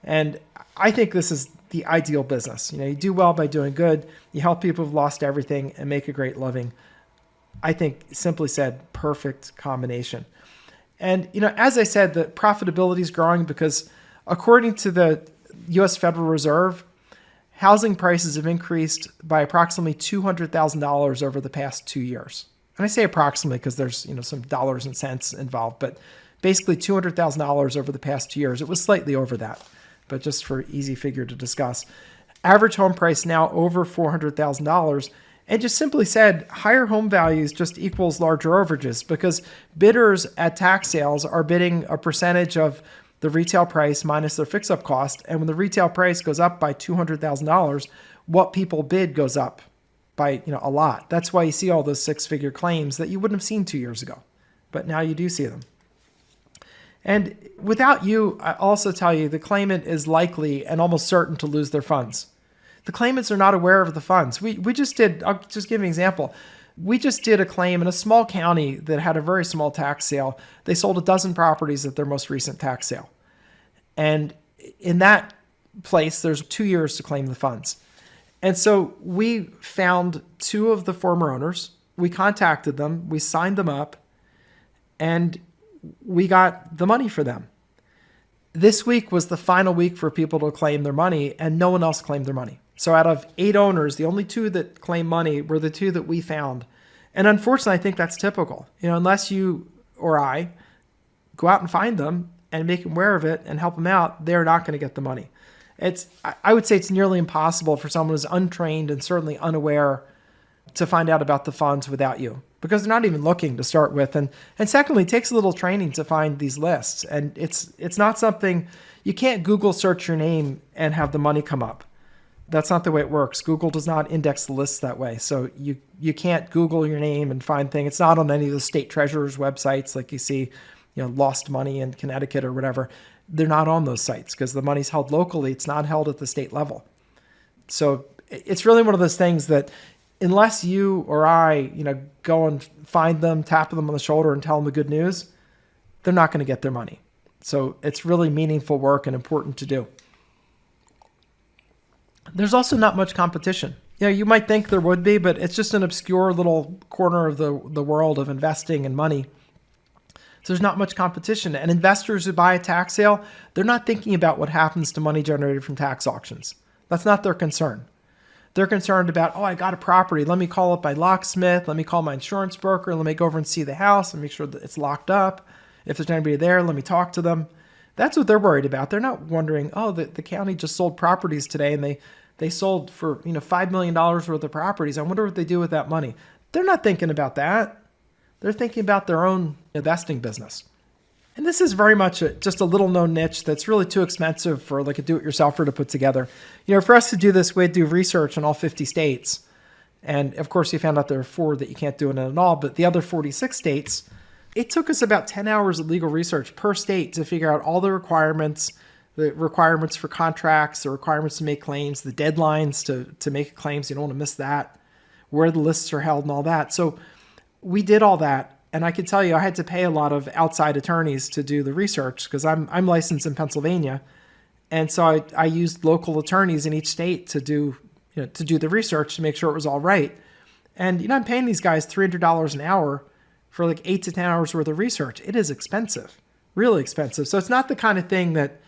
And I think this is the ideal business. You do well by doing good. You help people who've lost everything and make a great living. I think, simply said, perfect combination. And, as I said, the profitability is growing because according to the U.S. Federal Reserve, housing prices have increased by approximately $200,000 over the past 2 years. And I say approximately because there's, some dollars and cents involved, but basically $200,000 over the past 2 years. It was slightly over that, but just for easy figure to discuss. Average home price now over $400,000. And just simply said, higher home values just equals larger overages because bidders at tax sales are bidding a percentage of the retail price minus their fix-up cost. And when the retail price goes up by $200,000, what people bid goes up by a lot. That's why you see all those 6-figure claims that you wouldn't have seen 2 years ago, but now you do see them. And without you, I also tell you the claimant is likely and almost certain to lose their funds. The claimants are not aware of the funds. We just did, I'll just give you an example. We just did a claim in a small county that had a very small tax sale. They sold a dozen properties at their most recent tax sale. And in that place, there's 2 years to claim the funds. And so we found 2 of the former owners. We contacted them. We signed them up. And we got the money for them. This week was the final week for people to claim their money, and no one else claimed their money. So out of 8 owners, the only 2 that claimed money were the 2 that we found. And unfortunately, I think that's typical. Unless you or I go out and find them and make them aware of it and help them out, they're not going to get the money. I would say it's nearly impossible for someone who's untrained and certainly unaware to find out about the funds without you, because they're not even looking to start with. And secondly, it takes a little training to find these lists. And it's not something, you can't Google search your name and have the money come up. That's not the way it works. Google does not index the lists that way. So you can't Google your name and find things. It's not on any of the state treasurer's websites like you see, lost money in Connecticut or whatever. They're not on those sites because the money's held locally. It's not held at the state level. So it's really one of those things that unless you or I, go and find them, tap them on the shoulder and tell them the good news, they're not going to get their money. So it's really meaningful work and important to do. There's also not much competition. You might think there would be, but it's just an obscure little corner of the world of investing and money. So there's not much competition. And investors who buy a tax sale, they're not thinking about what happens to money generated from tax auctions. That's not their concern. They're concerned about, oh, I got a property. Let me call up my locksmith. Let me call my insurance broker. Let me go over and see the house and make sure that it's locked up. If there's anybody there, let me talk to them. That's what they're worried about. They're not wondering, oh, the county just sold properties today and they sold for $5 million worth of properties. I wonder what they do with that money. They're not thinking about that. They're thinking about their own investing business. And this is very much just a little known niche that's really too expensive for like a do-it-yourselfer to put together. For us to do this, we had to do research in all 50 states. And of course, you found out there are 4 that you can't do it in at all, but the other 46 states, it took us about 10 hours of legal research per state to figure out all the requirements for contracts, the requirements to make claims, the deadlines to make claims. You don't want to miss that, where the lists are held and all that. So we did all that. And I can tell you, I had to pay a lot of outside attorneys to do the research because I'm licensed in Pennsylvania. And so I used local attorneys in each state to do the research to make sure it was all right. And, I'm paying these guys $300 an hour for like 8 to 10 hours worth of research. It is expensive, really expensive. So it's not the kind of thing that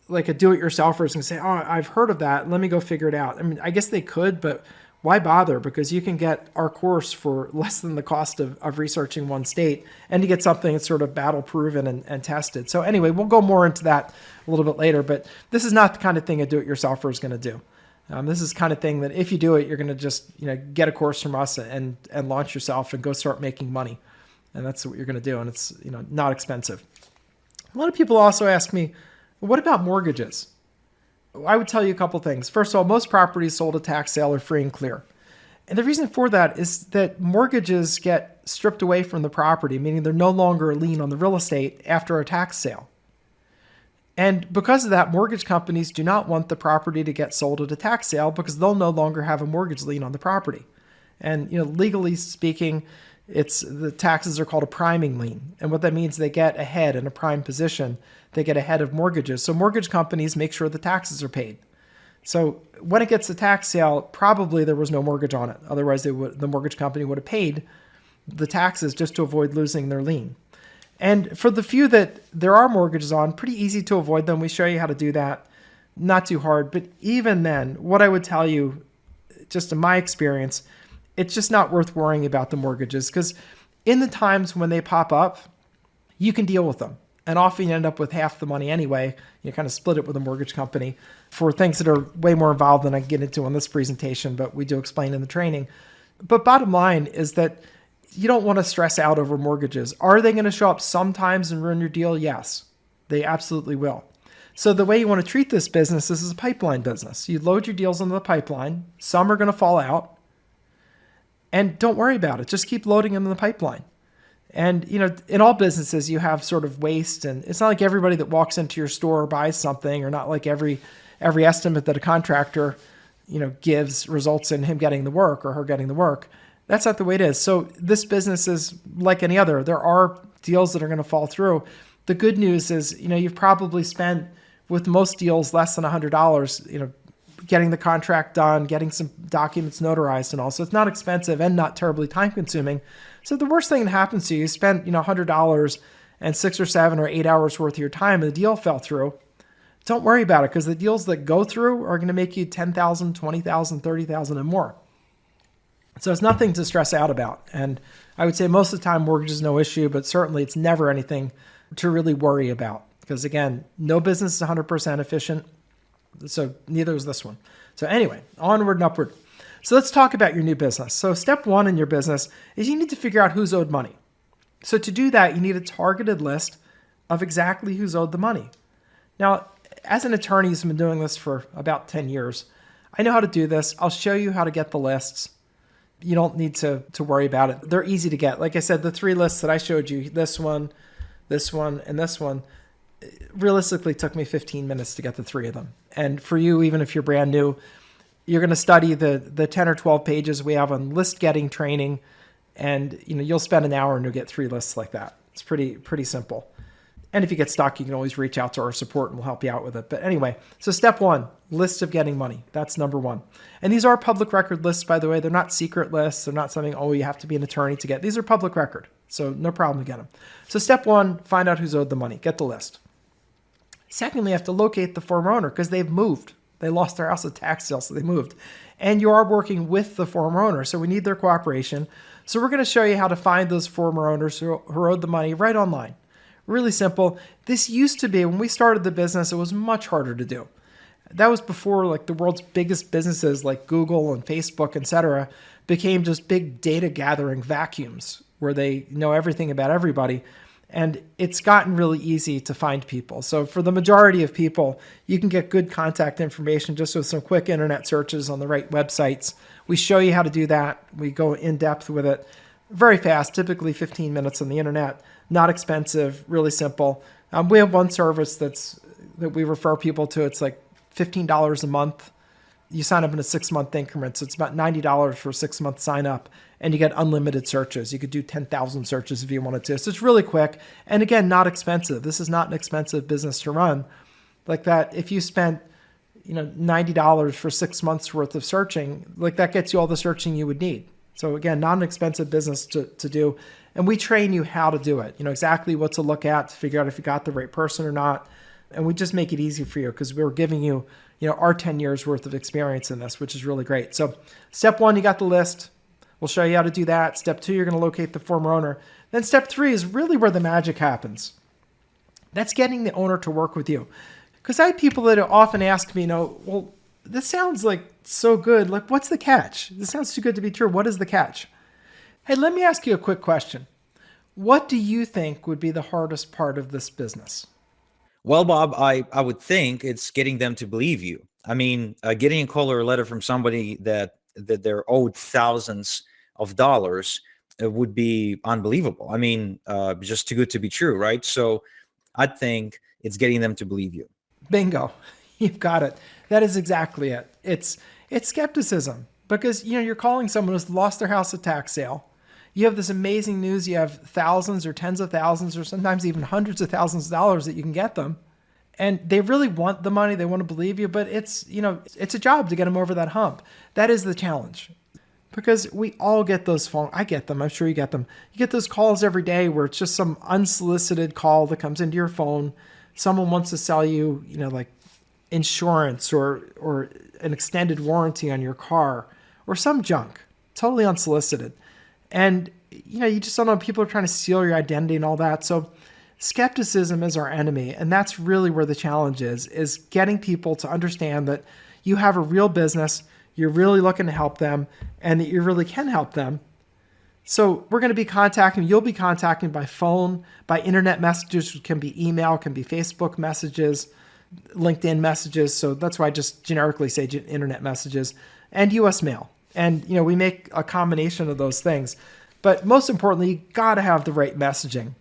like a do-it-yourselfer is going to say, oh, I've heard of that. Let me go figure it out. I mean, I guess they could, but why bother? Because you can get our course for less than the cost of researching one state, and you get something that's sort of battle proven and tested. So anyway, we'll go more into that a little bit later, but this is not the kind of thing a do-it-yourselfer is going to do. This is the kind of thing that if you do it, you're going to just get a course from us and launch yourself and go start making money. And that's what you're going to do. And it's not expensive. A lot of people also ask me, what about mortgages? I would tell you a couple things. First of all, most properties sold at tax sale are free and clear. And the reason for that is that mortgages get stripped away from the property, meaning they're no longer a lien on the real estate after a tax sale. And because of that, mortgage companies do not want the property to get sold at a tax sale because they'll no longer have a mortgage lien on the property. And legally speaking, the taxes are called a priming lien. And what that means, they get ahead in a prime position. They get ahead of mortgages. So mortgage companies make sure the taxes are paid. So when it gets to tax sale, probably there was no mortgage on it. Otherwise, the mortgage company would have paid the taxes just to avoid losing their lien. And for the few that there are mortgages on, pretty easy to avoid them. We show you how to do that. Not too hard. But even then, what I would tell you, just in my experience, it's just not worth worrying about the mortgages because in the times when they pop up, you can deal with them. And often you end up with half the money anyway. You kind of split it with a mortgage company for things that are way more involved than I can get into on this presentation, but we do explain in the training. But bottom line is that you don't want to stress out over mortgages. Are they going to show up sometimes and ruin your deal? Yes, they absolutely will. So the way you want to treat this business is a pipeline business. You load your deals into the pipeline. Some are going to fall out. And don't worry about it. Just keep loading them in the pipeline. And, in all businesses, you have sort of waste. And it's not like everybody that walks into your store buys something, or not like every estimate that a contractor, gives results in him getting the work or her getting the work. That's not the way it is. So this business is like any other. There are deals that are going to fall through. The good news is, you've probably spent with most deals less than $100, getting the contract done, getting some documents notarized and all. So it's not expensive and not terribly time consuming. So the worst thing that happens to you, you spent, $100 and 6 or 7 or 8 hours worth of your time and the deal fell through. Don't worry about it because the deals that go through are going to make you $10,000, $20,000, $30,000 and more. So it's nothing to stress out about. And I would say most of the time mortgage is no issue, but certainly it's never anything to really worry about. Because again, no business is 100% efficient. So neither is this one. So anyway, onward and upward. So let's talk about your new business. So step 1 in your business is you need to figure out who's owed money. So to do that, you need a targeted list of exactly who's owed the money. Now, as an attorney who's been doing this for about 10 years, I know how to do this. I'll show you how to get the lists. You don't need to worry about it. They're easy to get. Like I said, the 3 lists that I showed you, this one, and this one, realistically took me 15 minutes to get the 3 of them. And for you, even if you're brand new, you're going to study the 10 or 12 pages we have on list getting training. And you'll spend an hour and you'll get 3 lists like that. It's pretty simple. And if you get stuck, you can always reach out to our support and we'll help you out with it. But anyway, so step one, list of getting money. That's number one. And these are public record lists, by the way. They're not secret lists. They're not something, oh, you have to be an attorney to get. These are public record. So no problem to get them. So step one, find out who's owed the money. Get the list. Secondly, you have to locate the former owner because they've moved. They lost their house at tax sale, so they moved. And you are working with the former owner, so we need their cooperation. So we're going to show you how to find those former owners who owed the money right online. Really simple. This used to be, when we started the business, it was much harder to do. That was before like the world's biggest businesses like Google and Facebook, etc., became just big data gathering vacuums where they know everything about everybody. And it's gotten really easy to find people. So for the majority of people, you can get good contact information just with some quick internet searches on the right websites. We show you how to do that. We go in depth with it very fast, typically 15 minutes on the internet. Not expensive, really simple. We have one service that we refer people to. It's like $15 a month. You sign up in a 6-month increment. So it's about $90 for a 6-month sign up. And you get unlimited searches. You could do 10,000 searches if you wanted to. So it's really quick. And again, not expensive. This is not an expensive business to run. Like that, if you spent $90 for 6 months worth of searching, like that gets you all the searching you would need. So again, not an expensive business to do. And we train you how to do it. You know exactly what to look at to figure out if you got the right person or not. And we just make it easy for you because we're giving you, our 10 years worth of experience in this, which is really great. So step one, you got the list. We'll show you how to do that. Step two, you're going to locate the former owner. Then step three is really where the magic happens. That's getting the owner to work with you. Because I have people that often ask me, well, this sounds like so good. Like, what's the catch? This sounds too good to be true. What is the catch? Hey, let me ask you a quick question. What do you think would be the hardest part of this business? Well, Bob, I would think it's getting them to believe you. I mean, getting a call or a letter from somebody that they're owed thousands of dollars would be unbelievable. I mean, just too good to be true, right? So I think it's getting them to believe you. Bingo. You've got it. That is exactly it. It's skepticism because, you're calling someone who's lost their house at tax sale. You have this amazing news. You have thousands or tens of thousands or sometimes even hundreds of thousands of dollars that you can get them. And they really want the money. They want to believe you, but it's a job to get them over that hump. That is the challenge because we all get those phone. I get them. I'm sure you get them. You get those calls every day where it's just some unsolicited call that comes into your phone. Someone wants to sell you, like insurance or an extended warranty on your car or some junk, totally unsolicited. And, you just don't know. People are trying to steal your identity and all that. So skepticism is our enemy. And that's really where the challenge is getting people to understand that you have a real business, you're really looking to help them, and that you really can help them. So we're going to be contacting, you'll be contacting by phone, by internet messages, which can be email, can be Facebook messages, LinkedIn messages. So that's why I just generically say internet messages, and US mail. And, we make a combination of those things. But most importantly, you got to have the right messaging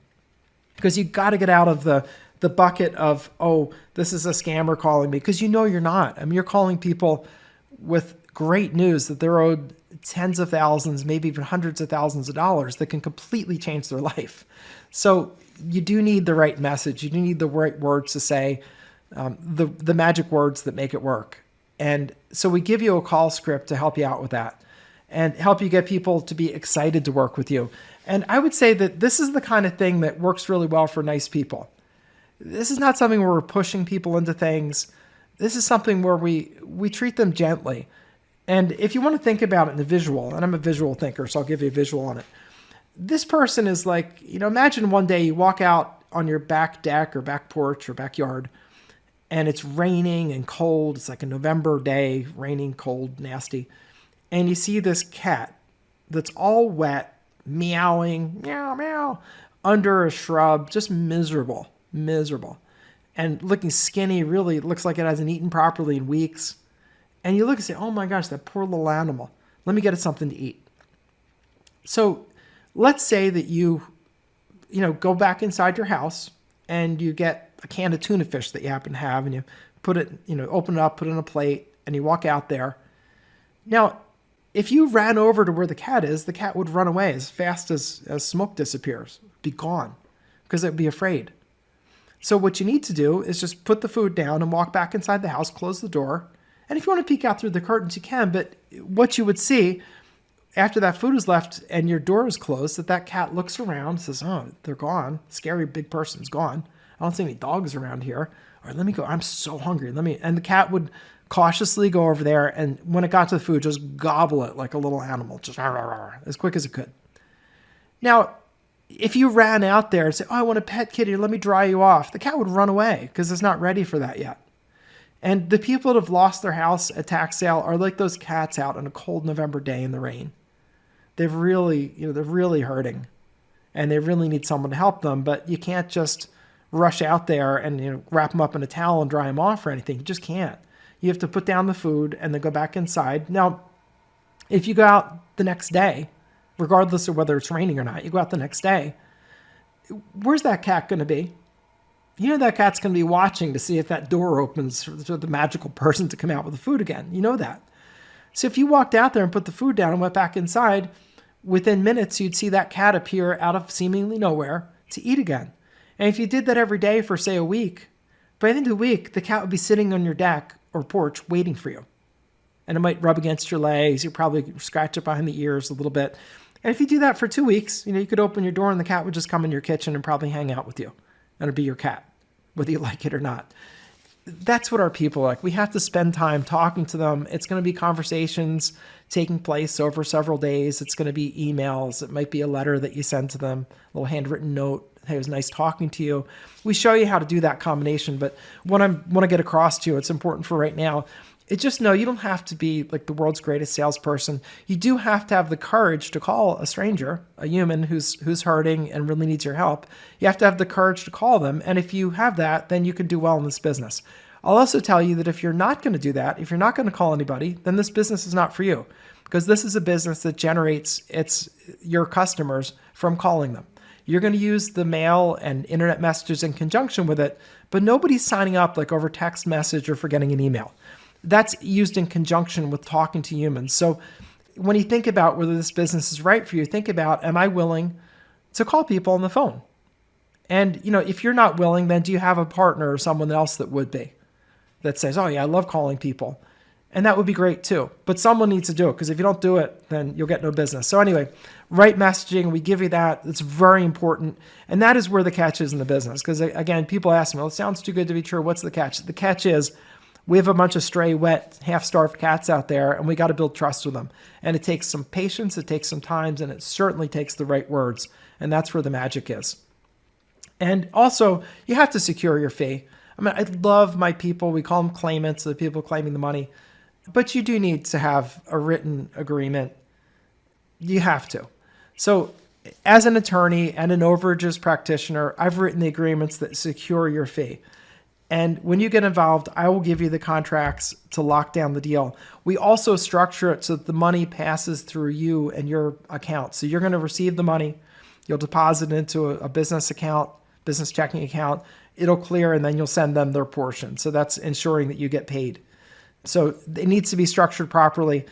because you got to get out of the bucket of, oh, this is a scammer calling me, because you're not. I mean, you're calling people with great news that they're owed tens of thousands, maybe even hundreds of thousands of dollars that can completely change their life. So you do need the right message. You do need the right words to say, the magic words that make it work. And so we give you a call script to help you out with that and help you get people to be excited to work with you. And I would say that this is the kind of thing that works really well for nice people. This is not something where we're pushing people into things. This is something where we treat them gently. And if you want to think about it in a visual, and I'm a visual thinker, so I'll give you a visual on it. This person is like, imagine one day you walk out on your back deck or back porch or backyard, and it's raining and cold. It's like a November day, raining, cold, nasty. And you see this cat that's all wet, meowing, meow, meow, under a shrub, just miserable. And looking skinny, really looks like it hasn't eaten properly in weeks. And you look and say, oh my gosh, that poor little animal. Let me get it something to eat. So let's say that you go back inside your house and you get a can of tuna fish that you happen to have, and you put it, open it up, put it on a plate, and you walk out there. Now, if you ran over to where the cat is, the cat would run away as fast as smoke disappears, be gone, because it would be afraid. So what you need to do is just put the food down and walk back inside the house, close the door. And if you want to peek out through the curtains, you can. But what you would see after that food is left and your door is closed, that cat looks around, says, oh, they're gone. Scary big person's gone. I don't see any dogs around here. All right, let me go. I'm so hungry. And the cat would cautiously go over there. And when it got to the food, just gobble it like a little animal, just as quick as it could. Now, if you ran out there and said, oh, I want a pet kitty, let me dry you off, the cat would run away because it's not ready for that yet. And the people that have lost their house at tax sale are like those cats out on a cold November day in the rain. They're really hurting and they really need someone to help them, but you can't just rush out there and wrap them up in a towel and dry them off or anything. You just can't. You have to put down the food and then go back inside. Now, if you go out the next day, regardless of whether it's raining or not, you go out the next day, where's that cat going to be? That cat's going to be watching to see if that door opens for the magical person to come out with the food again. You know that. So if you walked out there and put the food down and went back inside, within minutes, you'd see that cat appear out of seemingly nowhere to eat again. And if you did that every day for, say, a week, by the end of the week, the cat would be sitting on your deck or porch waiting for you. And it might rub against your legs. You probably scratch it behind the ears a little bit. And if you do that for 2 weeks, you could open your door and the cat would just come in your kitchen and probably hang out with you. And it'd be your cat, whether you like it or not. That's what our people are like. We have to spend time talking to them. It's going to be conversations taking place over several days. It's going to be emails. It might be a letter that you send to them, a little handwritten note. Hey, it was nice talking to you. We show you how to do that combination. But what I want to get across to you, it's important for right now, it's just know you don't have to be like the world's greatest salesperson. You do have to have the courage to call a stranger, a human who's hurting and really needs your help. You have to have the courage to call them. And if you have that, then you can do well in this business. I'll also tell you that if you're not going to do that, if you're not going to call anybody, then this business is not for you, because this is a business that generates your customers from calling them. You're going to use the mail and internet messages in conjunction with it, but nobody's signing up like over text message or for getting an email. That's used in conjunction with talking to humans. So when you think about whether this business is right for you, think about, am I willing to call people on the phone? And, if you're not willing, then do you have a partner or someone else that would be, that says, oh yeah, I love calling people. And that would be great too. But someone needs to do it, because if you don't do it, then you'll get no business. So anyway, right messaging, we give you that. It's very important. And that is where the catch is in the business. Because again, people ask me, well, it sounds too good to be true. What's the catch? The catch is we have a bunch of stray, wet, half-starved cats out there, and we got to build trust with them. And it takes some patience, it takes some time, and it certainly takes the right words. And that's where the magic is. And also, you have to secure your fee. I love my people. We call them claimants, the people claiming the money. But you do need to have a written agreement. You have to. So as an attorney and an overages practitioner, I've written the agreements that secure your fee. And when you get involved, I will give you the contracts to lock down the deal. We also structure it so that the money passes through you and your account. So you're going to receive the money. You'll deposit it into a business account, business checking account. It'll clear, and then you'll send them their portion. So that's ensuring that you get paid. So it needs to be structured properly.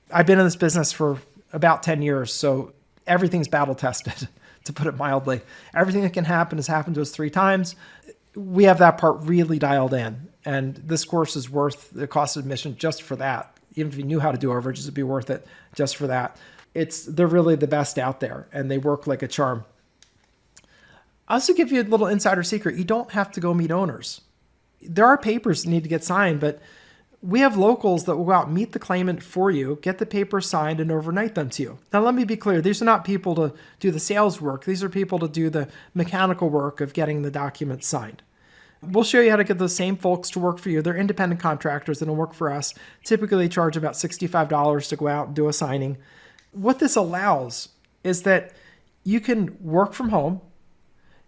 I've been in this business for about 10 years, so everything's battle tested, to put it mildly. Everything that can happen has happened to us 3 times. We have that part really dialed in, and this course is worth the cost of admission just for that. Even if you knew how to do overages, it'd be worth it just for that. They're really the best out there, and they work like a charm. I'll also give you a little insider secret. You don't have to go meet owners. There are papers that need to get signed, but we have locals that will go out and meet the claimant for you, get the papers signed, and overnight them to you. Now, let me be clear. These are not people to do the sales work. These are people to do the mechanical work of getting the documents signed. We'll show you how to get those same folks to work for you. They're independent contractors that will work for us. Typically, they charge about $65 to go out and do a signing. What this allows is that you can work from home.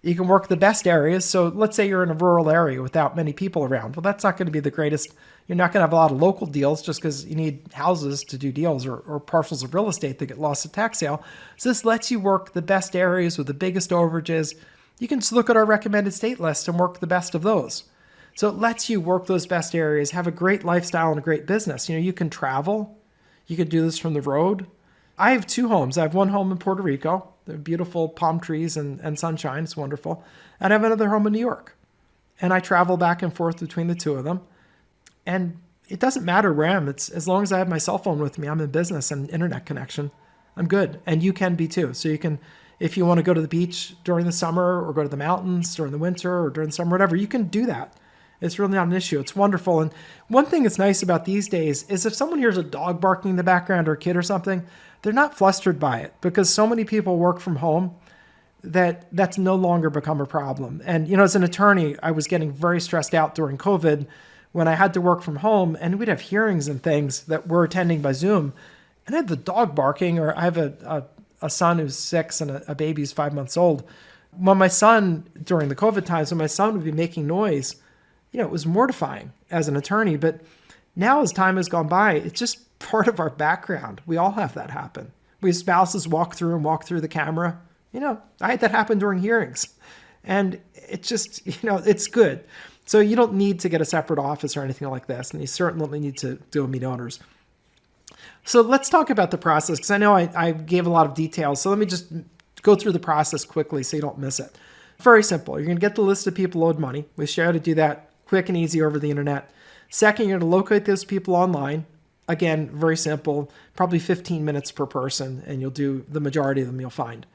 You can work the best areas. So let's say you're in a rural area without many people around. Well, that's not going to be the greatest. You're not going to have a lot of local deals just because you need houses to do deals or parcels of real estate that get lost at tax sale. So this lets you work the best areas with the biggest overages. You can just look at our recommended state list and work the best of those. So it lets you work those best areas, have a great lifestyle and a great business. You can travel. You can do this from the road. I have 2 homes. I have one home in Puerto Rico. They're beautiful palm trees and sunshine. It's wonderful. And I have another home in New York. and I travel back and forth between the two of them. And it doesn't matter where I am. It's as long as I have my cell phone with me, I'm in business and internet connection, I'm good. And you can be too. So you can, if you want to go to the beach during the summer or go to the mountains during the winter or during the summer, whatever, you can do that. It's really not an issue. It's wonderful. And one thing that's nice about these days is if someone hears a dog barking in the background or a kid or something, they're not flustered by it because so many people work from home that's no longer become a problem. And, you know, as an attorney, I was getting very stressed out during COVID when I had to work from home and we'd have hearings and things that we're attending by Zoom. And I had the dog barking, or I have a son who's 6 and a baby who's 5 months old. When my son, during the COVID times, when my son would be making noise, you know, it was mortifying as an attorney. But now as time has gone by, it's just part of our background. We all have that happen. We have spouses walk through the camera. You know, I had that happen during hearings. And it's just, you know, it's good. So you don't need to get a separate office or anything like this. And you certainly need to do a meet owners. So let's talk about the process, because I know I gave a lot of details. So let me just go through the process quickly so you don't miss it. Very simple. You're going to get the list of people owed money. We show you how to do that quick and easy over the internet. Second, you're going to locate those people online. Again, very simple, probably 15 minutes per person, and you'll do the majority of them you'll find.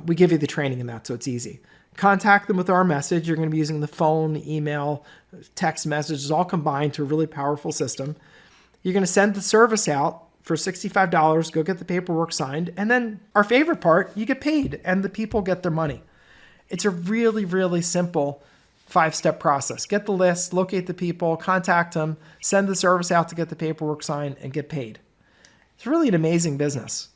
We give you the training in that, so it's easy. Contact them with our message. You're going to be using the phone, email, text messages, all combined to a really powerful system. You're going to send the service out for $65, go get the paperwork signed, and then our favorite part, you get paid, and the people get their money. It's a really, really simple 5-step process. Get the list, locate the people, contact them, send the service out to get the paperwork signed, and get paid. It's really an amazing business.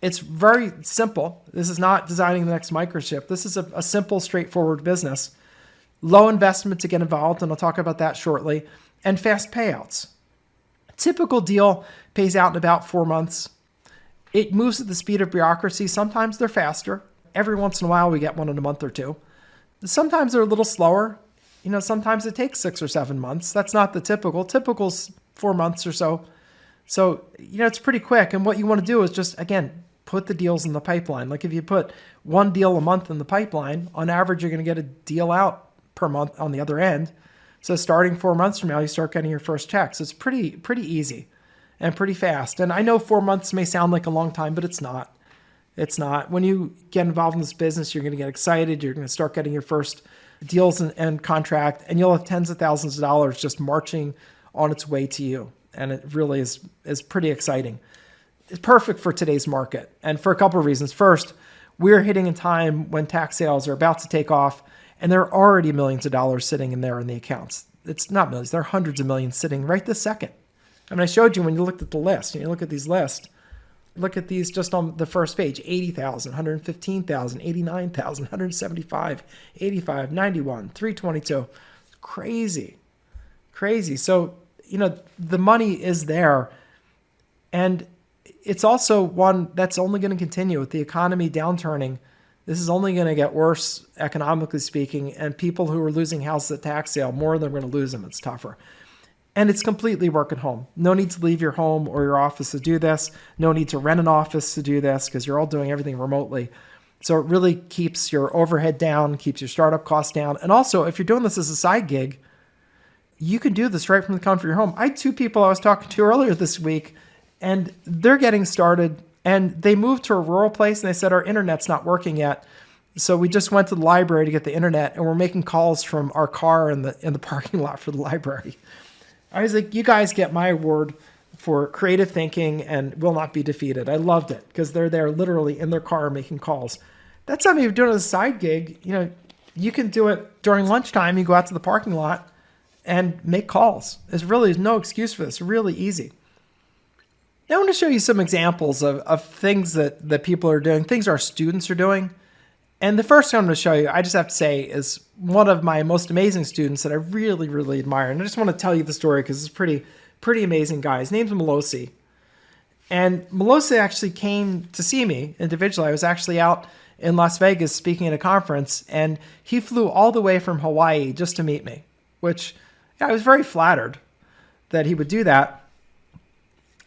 It's very simple. This is not designing the next microchip. This is a simple, straightforward business. Low investment to get involved, and I'll talk about that shortly, and fast payouts. A typical deal pays out in about 4 months. It moves at the speed of bureaucracy. Sometimes they're faster. Every once in a while, we get one in a month or two. Sometimes they're a little slower. You know, sometimes it takes 6 or 7 months. That's not the typical. Typical's 4 months or so. So, you know, it's pretty quick. And what you want to do is just, again, put the deals in the pipeline. Like if you put one deal a month in the pipeline, on average, you're going to get a deal out per month on the other end. So starting 4 months from now, you start getting your first check. So it's pretty easy and pretty fast. And I know 4 months may sound like a long time, but it's not. It's not. When you get involved in this business, you're going to get excited. You're going to start getting your first deals and contract, and you'll have tens of thousands of dollars just marching on its way to you. And it really is pretty exciting. It's perfect for today's market, and for a couple of reasons. First, we're hitting a time when tax sales are about to take off, and there are already millions of dollars sitting in there in the accounts. It's not millions. There are hundreds of millions sitting right this second. I mean, I showed you when you looked at the list, and you look at these lists, look at these just on the first page, 80,000, 115,000, 89,000, 175, 85, 91, 322. Crazy. So, you know, the money is there. And it's also one that's only going to continue with the economy downturning. This is only going to get worse, economically speaking. And people who are losing houses at tax sale, more of them are going to lose them. It's tougher. And it's completely work at home. No need to leave your home or your office to do this. No need to rent an office to do this because you're all doing everything remotely. So it really keeps your overhead down, keeps your startup costs down. And also, if you're doing this as a side gig, you can do this right from the comfort of your home. I had 2 people I was talking to earlier this week, and they're getting started, and they moved to a rural place, and they said, our internet's not working yet. So we just went to the library to get the internet, and we're making calls from our car in the parking lot for the library. I was like, you guys get my award for creative thinking and will not be defeated. I loved it because they're there literally in their car making calls. That's something you're doing as a side gig. You know, you can do it during lunchtime. You go out to the parking lot and make calls. There's really no excuse for this. It's really easy. Now I want to show you some examples of things that people are doing, things our students are doing. And the first thing I'm going to show you, I just have to say, is one of my most amazing students that I really, really admire. And I just want to tell you the story because it's pretty amazing guy. His name's Melosi. And Melosi actually came to see me individually. I was actually out in Las Vegas speaking at a conference, and he flew all the way from Hawaii just to meet me, which I was very flattered that he would do that.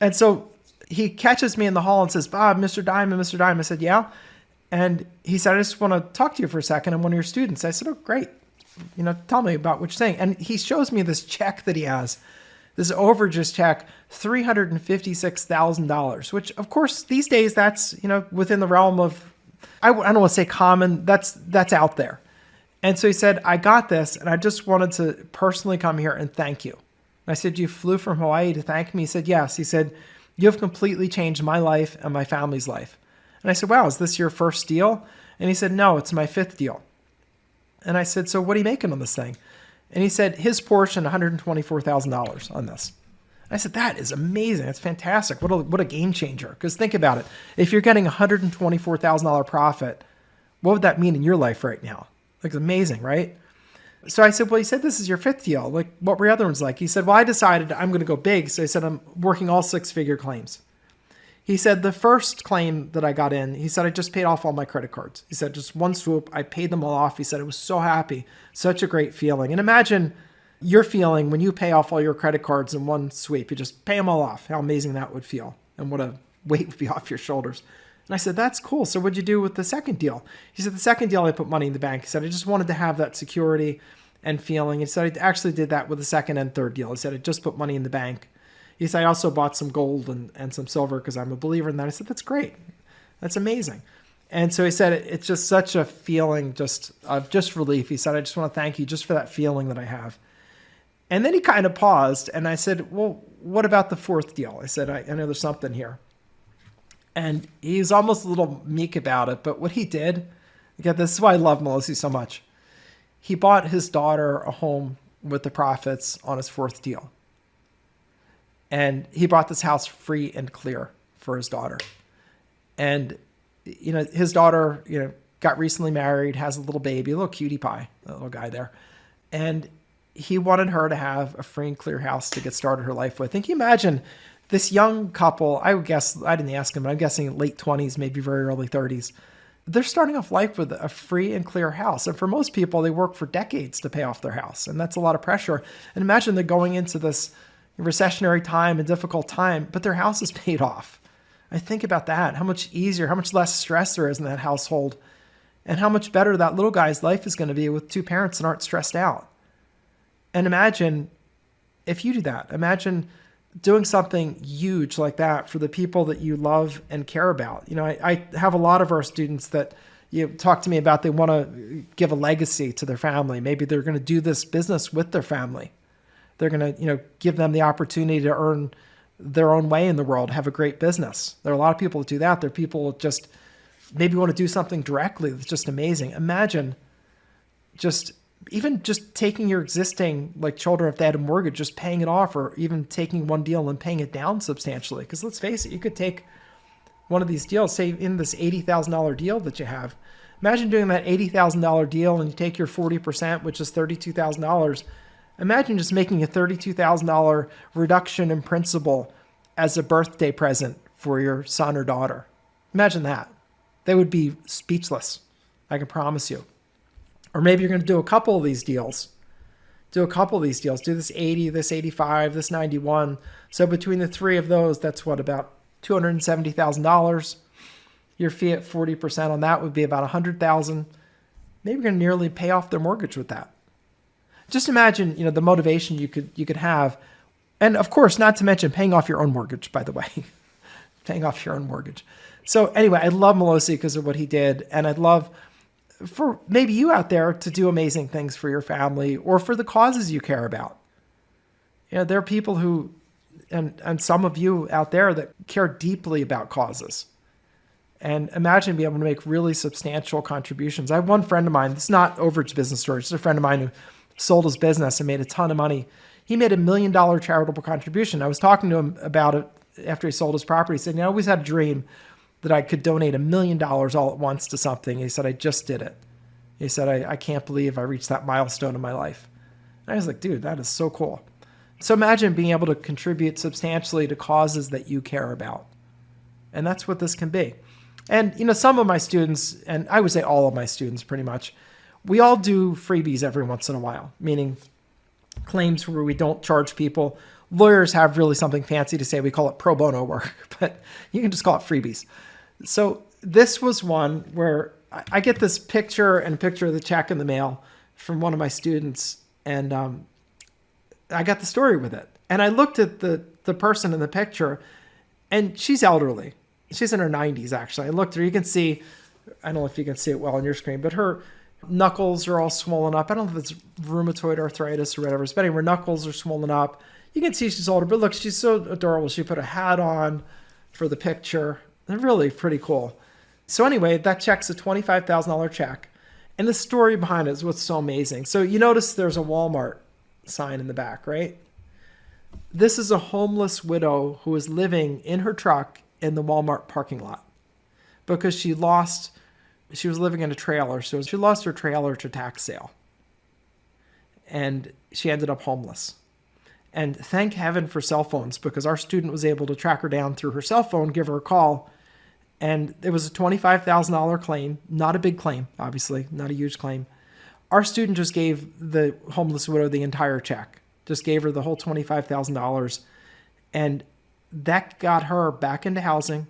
And so he catches me in the hall and says, Bob, Mr. Diamond. I said, yeah. And he said, I just want to talk to you for a second. I'm one of your students. I said, oh, great. tell me about what you're saying. And he shows me this check that he has, this overages check, $356,000, which of course these days that's, within the realm of, I don't want to say common, that's out there. And so he said, I got this and I just wanted to personally come here and thank you. And I said, you flew from Hawaii to thank me? He said, yes. He said, you have completely changed my life and my family's life. And I said, wow, is this your first deal? And he said, no, it's my 5th deal. And I said, so what are you making on this thing? And he said, his portion, $124,000 on this. I said, that is amazing. That's fantastic. What a game changer. Because think about it. If you're getting $124,000 profit, what would that mean in your life right now? Like, it's amazing, right? So I said, well, he said, this is your 5th deal. Like, what were the other ones like? He said, well, I decided I'm going to go big. So I said, I'm working all 6-figure claims. He said, the first claim that I got in, he said, I just paid off all my credit cards. He said, just one swoop, I paid them all off. He said, I was so happy, such a great feeling. And imagine your feeling when you pay off all your credit cards in one sweep. You just pay them all off, how amazing that would feel and what a weight would be off your shoulders. And I said, that's cool. So what'd you do with the second deal? He said, the second deal, I put money in the bank. He said, I just wanted to have that security and feeling. He said, I actually did that with the second and third deal. He said, I just put money in the bank. He said, I also bought some gold and some silver because I'm a believer in that. I said, that's great. That's amazing. And so he said, it's just such a feeling of just relief. He said, I just want to thank you just for that feeling that I have. And then he kind of paused and I said, well, what about the 4th deal? I said, I know there's something here. And he's almost a little meek about it. But what he did, again, this is why I love Melissa so much. He bought his daughter a home with the profits on his 4th deal. And he bought this house free and clear for his daughter. And, his daughter, got recently married, has a little baby, a little cutie pie, a little guy there. And he wanted her to have a free and clear house to get started her life with. And can you imagine this young couple, I would guess, I didn't ask him, but I'm guessing late 20s, maybe very early 30s. They're starting off life with a free and clear house. And for most people, they work for decades to pay off their house. And that's a lot of pressure. And imagine they're going into this recessionary time, a difficult time, but their house is paid off. I think about that, how much easier, how much less stress there is in that household, and how much better that little guy's life is going to be with 2 parents that aren't stressed out. And imagine if you do that. Imagine doing something huge like that for the people that you love and care about. I have a lot of our students that talk to me about they want to give a legacy to their family. Maybe they're going to do this business with their family. They're going to, give them the opportunity to earn their own way in the world, have a great business. There are a lot of people that do that. There are people that just maybe want to do something directly that's just amazing. Imagine even just taking your existing, like children, if they had a mortgage, just paying it off, or even taking one deal and paying it down substantially. Because let's face it, you could take one of these deals, say in this $80,000 deal that you have. Imagine doing that $80,000 deal and you take your 40%, which is $32,000. Imagine just making a $32,000 reduction in principal as a birthday present for your son or daughter. Imagine that. They would be speechless. I can promise you. Or maybe you're going to do a couple of these deals. Do this 80, this 85, this 91. So between the 3 of those, that's about $270,000. Your fee at 40% on that would be about $100,000. Maybe you're going to nearly pay off their mortgage with that. Just imagine, the motivation you could have. And of course, not to mention paying off your own mortgage, by the way. Paying off your own mortgage. So anyway, I love Malosi because of what he did. And I'd love for maybe you out there to do amazing things for your family or for the causes you care about. There are people who, and some of you out there that care deeply about causes. And imagine being able to make really substantial contributions. I have one friend of mine, it's not Overage Business Story, it's a friend of mine who sold his business and made a ton of money. He made $1 million charitable contribution. I was talking to him about it after he sold his property. He said, I always had a dream that I could donate $1 million all at once to something. He said, I just did it. He said, I can't believe I reached that milestone in my life. And I was like, dude, that is so cool. So imagine being able to contribute substantially to causes that you care about. And that's what this can be. And, some of my students, and I would say all of my students pretty much, we all do freebies every once in a while, meaning claims where we don't charge people. Lawyers have really something fancy to say. We call it pro bono work, but you can just call it freebies. So this was one where I get this picture of the check in the mail from one of my students, and I got the story with it. And I looked at the person in the picture, and she's elderly. She's in her 90s, actually. I looked at her. You can see, I don't know if you can see it well on your screen, but her knuckles are all swollen up. I don't know if it's rheumatoid arthritis or whatever. But anyway, her knuckles are swollen up. You can see she's older, but look, she's so adorable. She put a hat on for the picture. They're really pretty cool. So anyway, that check's a $25,000 check. And the story behind it is what's so amazing. So you notice there's a Walmart sign in the back, right? This is a homeless widow who is living in her truck in the Walmart parking lot because she was living in a trailer. So she lost her trailer to tax sale. And she ended up homeless. And thank heaven for cell phones, because our student was able to track her down through her cell phone, give her a call. And it was a $25,000 claim, not a big claim, obviously, not a huge claim. Our student just gave the homeless widow the entire check, just gave her the whole $25,000. And that got her back into housing,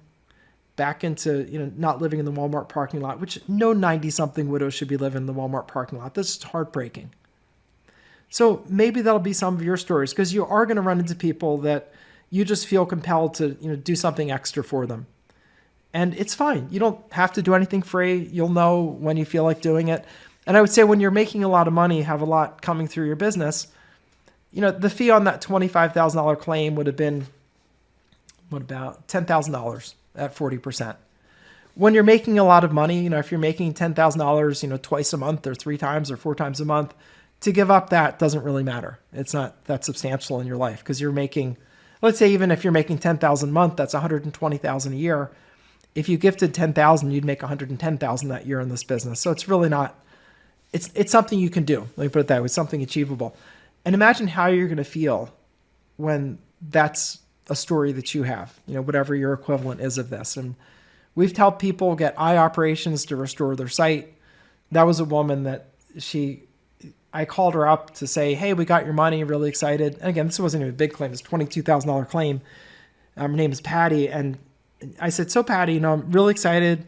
back into, not living in the Walmart parking lot, which no 90-something widow should be living in the Walmart parking lot. This is heartbreaking. So maybe that'll be some of your stories, because you are going to run into people that you just feel compelled to, do something extra for them. And it's fine. You don't have to do anything free. You'll know when you feel like doing it. And I would say when you're making a lot of money, have a lot coming through your business, the fee on that $25,000 claim would have been, what about $10,000 at 40%. When you're making a lot of money, if you're making $10,000, twice a month or 3 times or 4 times a month, to give up that doesn't really matter. It's not that substantial in your life, because you're making, let's say even if you're making $10,000 a month, that's $120,000 a year. If you gifted $10,000, you'd make $110,000 that year in this business. So it's really not, it's something you can do. Let me put it that way, something achievable. And imagine how you're going to feel when that's a story that you have, whatever your equivalent is of this. And we've helped people get eye operations to restore their sight. That was a woman that I called her up to say, hey, we got your money, really excited. And again, this wasn't even a big claim. It's a $22,000 claim. Her name is Patty. And I said, so Patty, I'm really excited.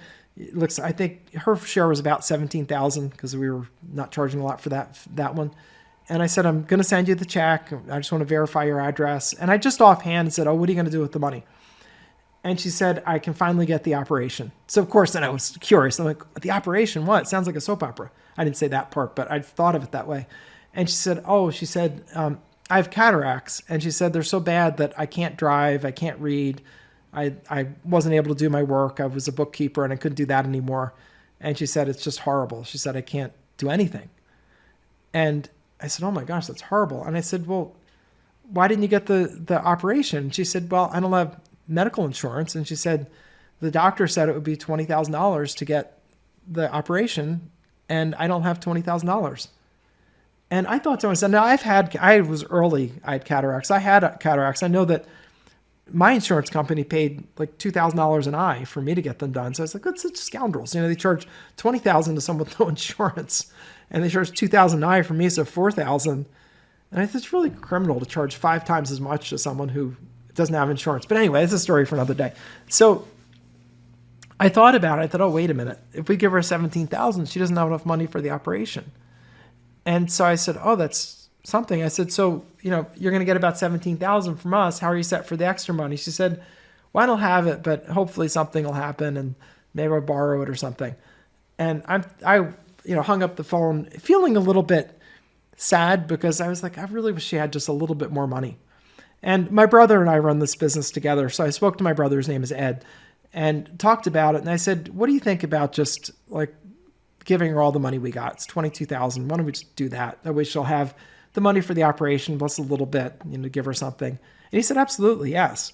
I think her share was about $17,000 because we were not charging a lot for that one. And I said, I'm going to send you the check. I just want to verify your address. And I just offhand said, oh, what are you going to do with the money? And she said, I can finally get the operation. So of course, then I was curious. I'm like, the operation, what? It sounds like a soap opera. I didn't say that part, but I thought of it that way. And she said, I have cataracts. And she said, they're so bad that I can't drive. I can't read. I wasn't able to do my work. I was a bookkeeper and I couldn't do that anymore. And she said, it's just horrible. She said, I can't do anything. And I said, oh my gosh, that's horrible. And I said, well, why didn't you get the operation? And she said, well, I don't have medical insurance. And she said, the doctor said it would be $20,000 to get the operation, and I don't have $20,000. And I thought to myself, now I had cataracts. I had cataracts. I know that my insurance company paid like $2,000 an eye for me to get them done. So I was like, that's such scoundrels. They charge $20,000 to someone with no insurance, and they charge $2,000 an eye for me, so $4,000. And I think it's really criminal to charge 5 times as much to someone who doesn't have insurance. But anyway, it's a story for another day. So I thought about it. I thought, oh, wait a minute. If we give her $17,000, she doesn't have enough money for the operation. And so I said, oh, that's something. I said, so, you're going to get about $17,000 from us. How are you set for the extra money? She said, well, I don't have it, but hopefully something will happen and maybe I'll borrow it or something. And I hung up the phone feeling a little bit sad, because I was like, I really wish she had just a little bit more money. And my brother and I run this business together. So I spoke to my brother, his name is Ed, and talked about it. And I said, what do you think about just like giving her all the money we got? It's $22,000. Why don't we just do that? That way she'll have the money for the operation plus a little bit, to give her something. And he said, absolutely, yes.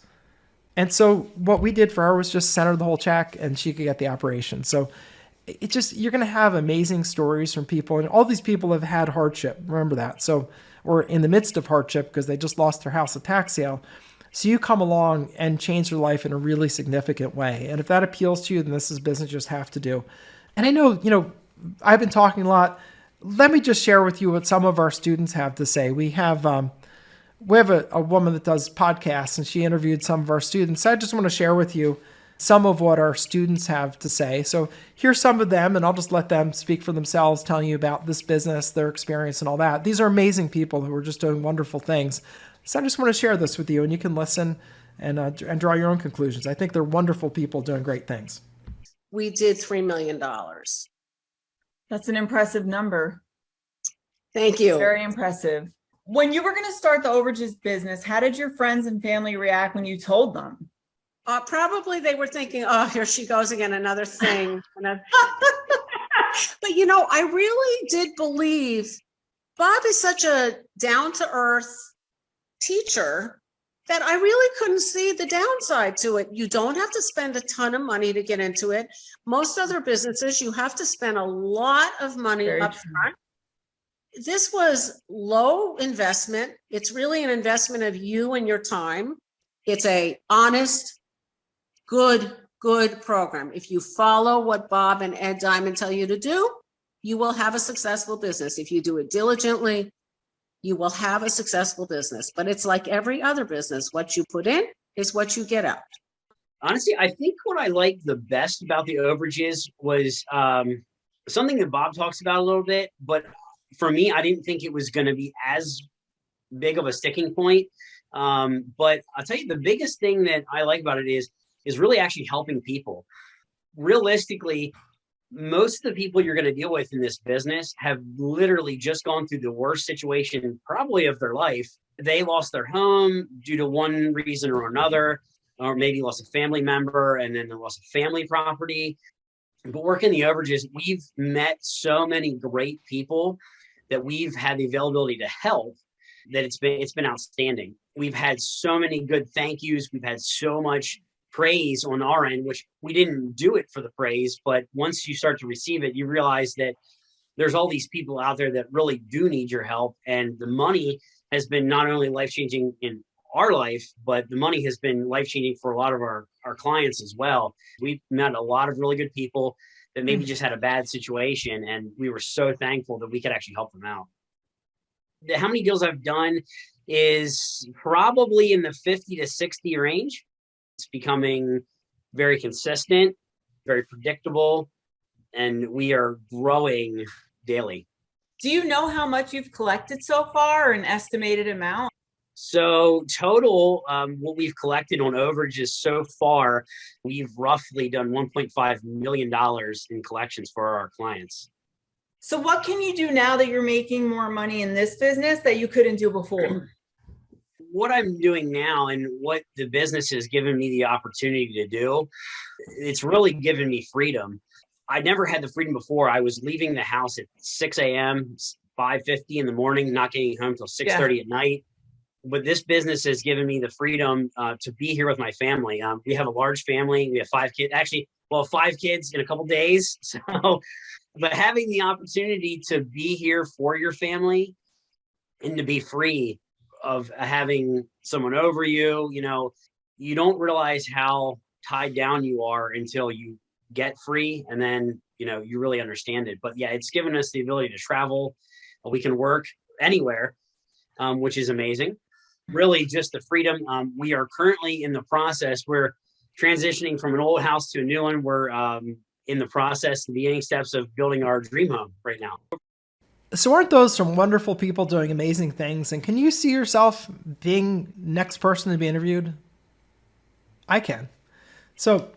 And so what we did for her was just send her the whole check and she could get the operation. So you're going to have amazing stories from people, and all these people have had hardship. Remember that. So, or in the midst of hardship because they just lost their house at tax sale. So you come along and change their life in a really significant way. And if that appeals to you, then this is business you just have to do. And I know, I've been talking a lot. Let me just share with you what some of our students have to say. We have a woman that does podcasts, and she interviewed some of our students. So I just want to share with you some of what our students have to say. So here's some of them, and I'll just let them speak for themselves, telling you about this business, their experience, and all that. These are amazing people who are just doing wonderful things. So I just want to share this with you, and you can listen and draw your own conclusions. I think they're wonderful people doing great things. We did $3 million. That's an impressive number. Thank you. Very impressive. When you were going to start the overages business, how did your friends and family react when you told them? Probably they were thinking, oh, here she goes again, another thing. But, you know, I really did believe Bob is such a down-to-earth teacher that I really couldn't see the downside to it. You don't have to spend a ton of money to get into it. Most other businesses, you have to spend a lot of money up front. This was low investment. It's really an investment of you and your time. It's a honest, good program. If you follow what Bob and Ed Diamond tell you to do, you will have a successful business. If you do it diligently, you will have a successful business. But it's like every other business. What you put in is what you get out. Honestly, I think what I liked the best about the overages was something that Bob talks about a little bit, but for me, I didn't think it was going to be as big of a sticking point. But I'll tell you, the biggest thing that I like about it is really actually helping people. Realistically, most of the people you're going to deal with in this business have literally just gone through the worst situation probably of their life. They lost their home due to one reason or another, or maybe lost a family member and then they lost a family property. But working the overages, we've met so many great people that we've had the availability to help that it's been outstanding. We've had so many good thank yous. We've had so much praise on our end, which we didn't do it for the praise, but once you start to receive it, you realize that there's all these people out there that really do need your help. And the money has been not only life-changing in our life, but the money has been life-changing for a lot of our clients as well. We've met a lot of really good people that maybe just had a bad situation, and we were so thankful that we could actually help them out. How many deals I've done is probably in the 50 to 60 range. It's becoming very consistent, very predictable, and we are growing daily. Do you know how much you've collected so far, or an estimated amount? So total, what we've collected on overages so far, we've roughly done $1.5 million in collections for our clients. So what can you do now that you're making more money in this business that you couldn't do before? What I'm doing now and what the business has given me the opportunity to do, it's really given me freedom. I never had the freedom before. I was leaving the house at 6 a.m., 5:50 in the morning, not getting home till 6:30 at night. But this business has given me the freedom to be here with my family. We have a large family. We have 5 kids. Actually, well, 5 kids in a couple days. So, but having the opportunity to be here for your family and to be free of having someone over you, you know, you don't realize how tied down you are until you get free, and then, you know, you really understand it. But yeah, it's given us the ability to travel. We can work anywhere, which is amazing. Really just the freedom. We are currently in the process. We're transitioning from an old house to a new one. We're in the process, the beginning steps of building our dream home right now. So aren't those some wonderful people doing amazing things? And can you see yourself being next person to be interviewed? I can. So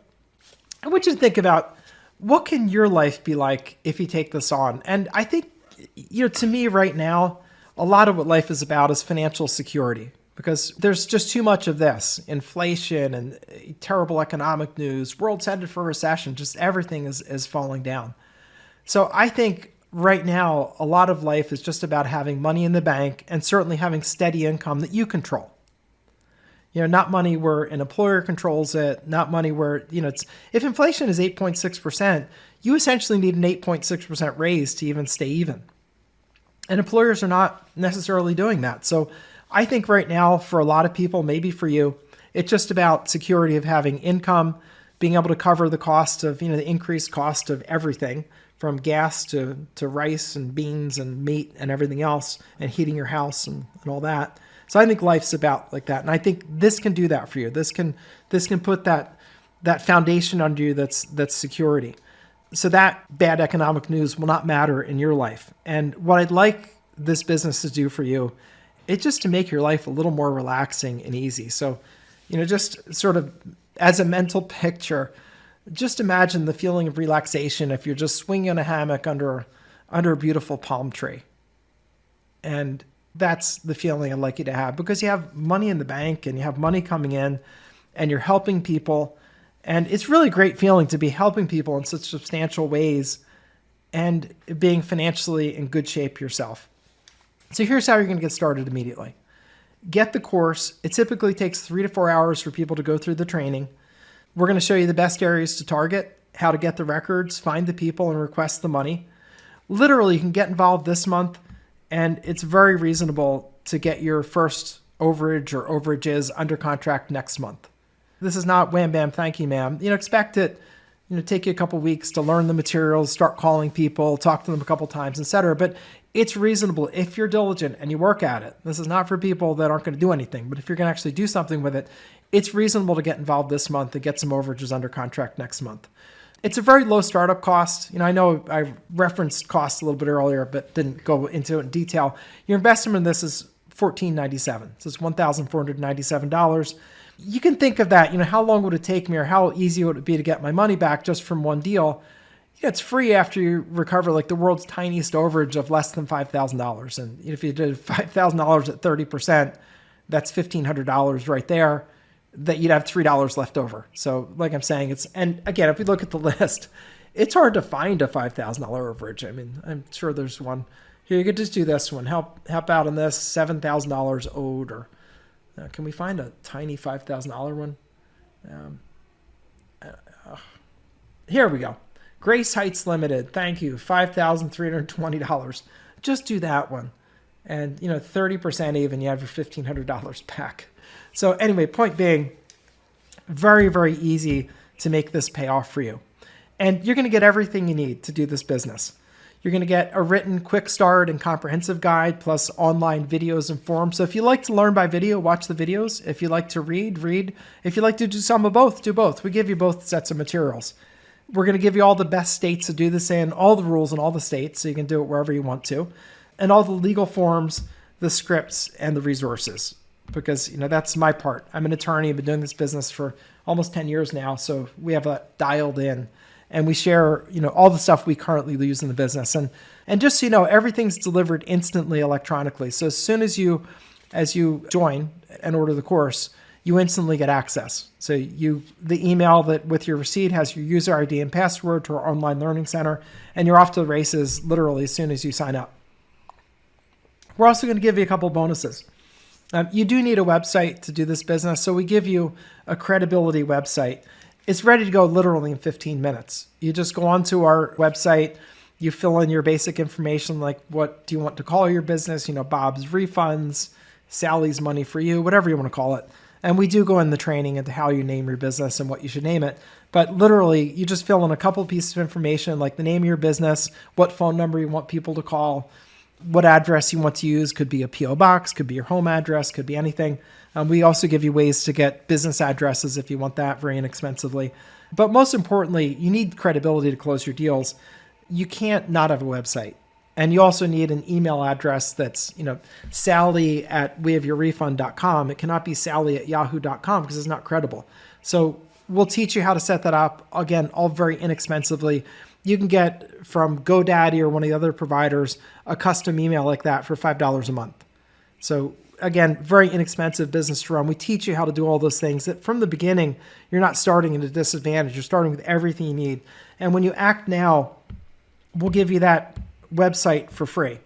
I want you to think about, what can your life be like if you take this on? And I think, you know, to me right now, a lot of what life is about is financial security, because there's just too much of this. Inflation and terrible economic news, world's headed for recession, just everything is falling down. So I think right now, a lot of life is just about having money in the bank and certainly having steady income that you control. You know, not money where an employer controls it, not money where, you know, it's, if inflation is 8.6%, you essentially need an 8.6% raise to even stay even. And employers are not necessarily doing that. So I think right now, for a lot of people, maybe for you, it's just about security of having income, being able to cover the cost of, you know, the increased cost of everything from gas to rice and beans and meat and everything else, and heating your house and all that. So I think life's about like that. And I think this can do that for you. This can put that that foundation under you that's security. So that bad economic news will not matter in your life. And what I'd like this business to do for you, it's just to make your life a little more relaxing and easy. So, just sort of as a mental picture, just imagine the feeling of relaxation if you're just swinging in a hammock under a beautiful palm tree. And that's the feeling I'd like you to have, because you have money in the bank and you have money coming in and you're helping people. And it's really a great feeling to be helping people in such substantial ways and being financially in good shape yourself. So here's how you're going to get started immediately. Get the course. It typically takes 3 to 4 hours for people to go through the training. We're going to show you the best areas to target, how to get the records, find the people, and request the money. Literally, you can get involved this month, and it's very reasonable to get your first overage or overages under contract next month. This is not wham, bam, thank you, ma'am. Expect it, take you a couple weeks to learn the materials, start calling people, talk to them a couple times, etc. But it's reasonable if you're diligent and you work at it. This is not for people that aren't going to do anything, but if you're going to actually do something with it, it's reasonable to get involved this month and get some overages under contract next month. It's a very low startup cost. I know I referenced costs a little bit earlier, but didn't go into it in detail. Your investment in this is $1,497. So it's $1,497. You can think of that, how long would it take me or how easy would it be to get my money back just from one deal? It's free after you recover like the world's tiniest overage of less than $5,000. And if you did $5,000 at 30%, that's $1,500 right there that you'd have $3 left over. So like I'm saying, and again, if we look at the list, it's hard to find a $5,000 overage. I mean, I'm sure there's one. Here, you could just do this one. Help out on this, $7,000 owed, or can we find a tiny $5,000 one? Here we go. Grace Heights Limited. Thank you. $5,320. Just do that one. And, 30% even, you have your $1,500 back. So anyway, point being, very, very easy to make this pay off for you. And you're going to get everything you need to do this business. You're going to get a written quick start and comprehensive guide, plus online videos and forums. So if you like to learn by video, watch the videos. If you like to read. If you like to do some of both, do both. We give you both sets of materials. We're going to give you all the best states to do this in, all the rules in all the states, so you can do it wherever you want to, and all the legal forms, the scripts, and the resources. Because, that's my part. I'm an attorney. I've been doing this business for almost 10 years now. So we have that dialed in, and we share, all the stuff we currently use in the business. And just so you know, everything's delivered instantly electronically. So as soon as you join and order the course, you instantly get access. So the email that with your receipt has your user ID and password to our online learning center, and you're off to the races literally as soon as you sign up. We're also going to give you a couple bonuses. You do need a website to do this business, so we give you a credibility website. It's ready to go literally in 15 minutes. You just go onto our website, you fill in your basic information, like what do you want to call your business, Bob's Refunds, Sally's Money for You, whatever you want to call it. And we do go in the training into how you name your business and what you should name it. But literally, you just fill in a couple pieces of information, like the name of your business, what phone number you want people to call, what address you want to use. Could be a P.O. box, could be your home address, could be anything. We also give you ways to get business addresses if you want that very inexpensively. But most importantly, you need credibility to close your deals. You can't not have a website. And you also need an email address that's, sally@wehaveyourrefund.com. It cannot be sally@yahoo.com because it's not credible. So we'll teach you how to set that up. Again, all very inexpensively. You can get from GoDaddy or one of the other providers a custom email like that for $5 a month. So again, very inexpensive business to run. We teach you how to do all those things that from the beginning, you're not starting at a disadvantage. You're starting with everything you need. And when you act now, we'll give you that website for free.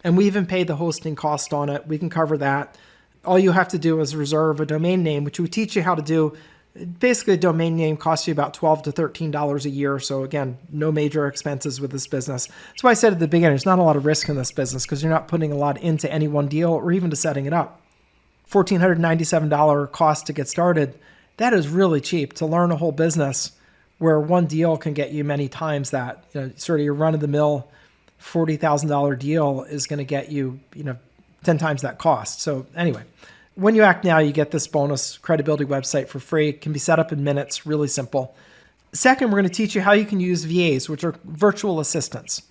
And we even pay the hosting cost on it. We can cover that. All you have to do is reserve a domain name, which we teach you how to do. Basically, a domain name costs you about $12 to $13 a year. So again, no major expenses with this business. That's why I said at the beginning, there's not a lot of risk in this business because you're not putting a lot into any one deal or even to setting it up. $1,497 cost to get started. That is really cheap to learn a whole business where one deal can get you many times that. Sort of your run-of-the-mill $40,000 deal is going to get you, 10 times that cost. So anyway, When you act now, you get this bonus credibility website for free. It can be set up in minutes, really simple. Second, we're going to teach you how you can use VAs, which are virtual assistants.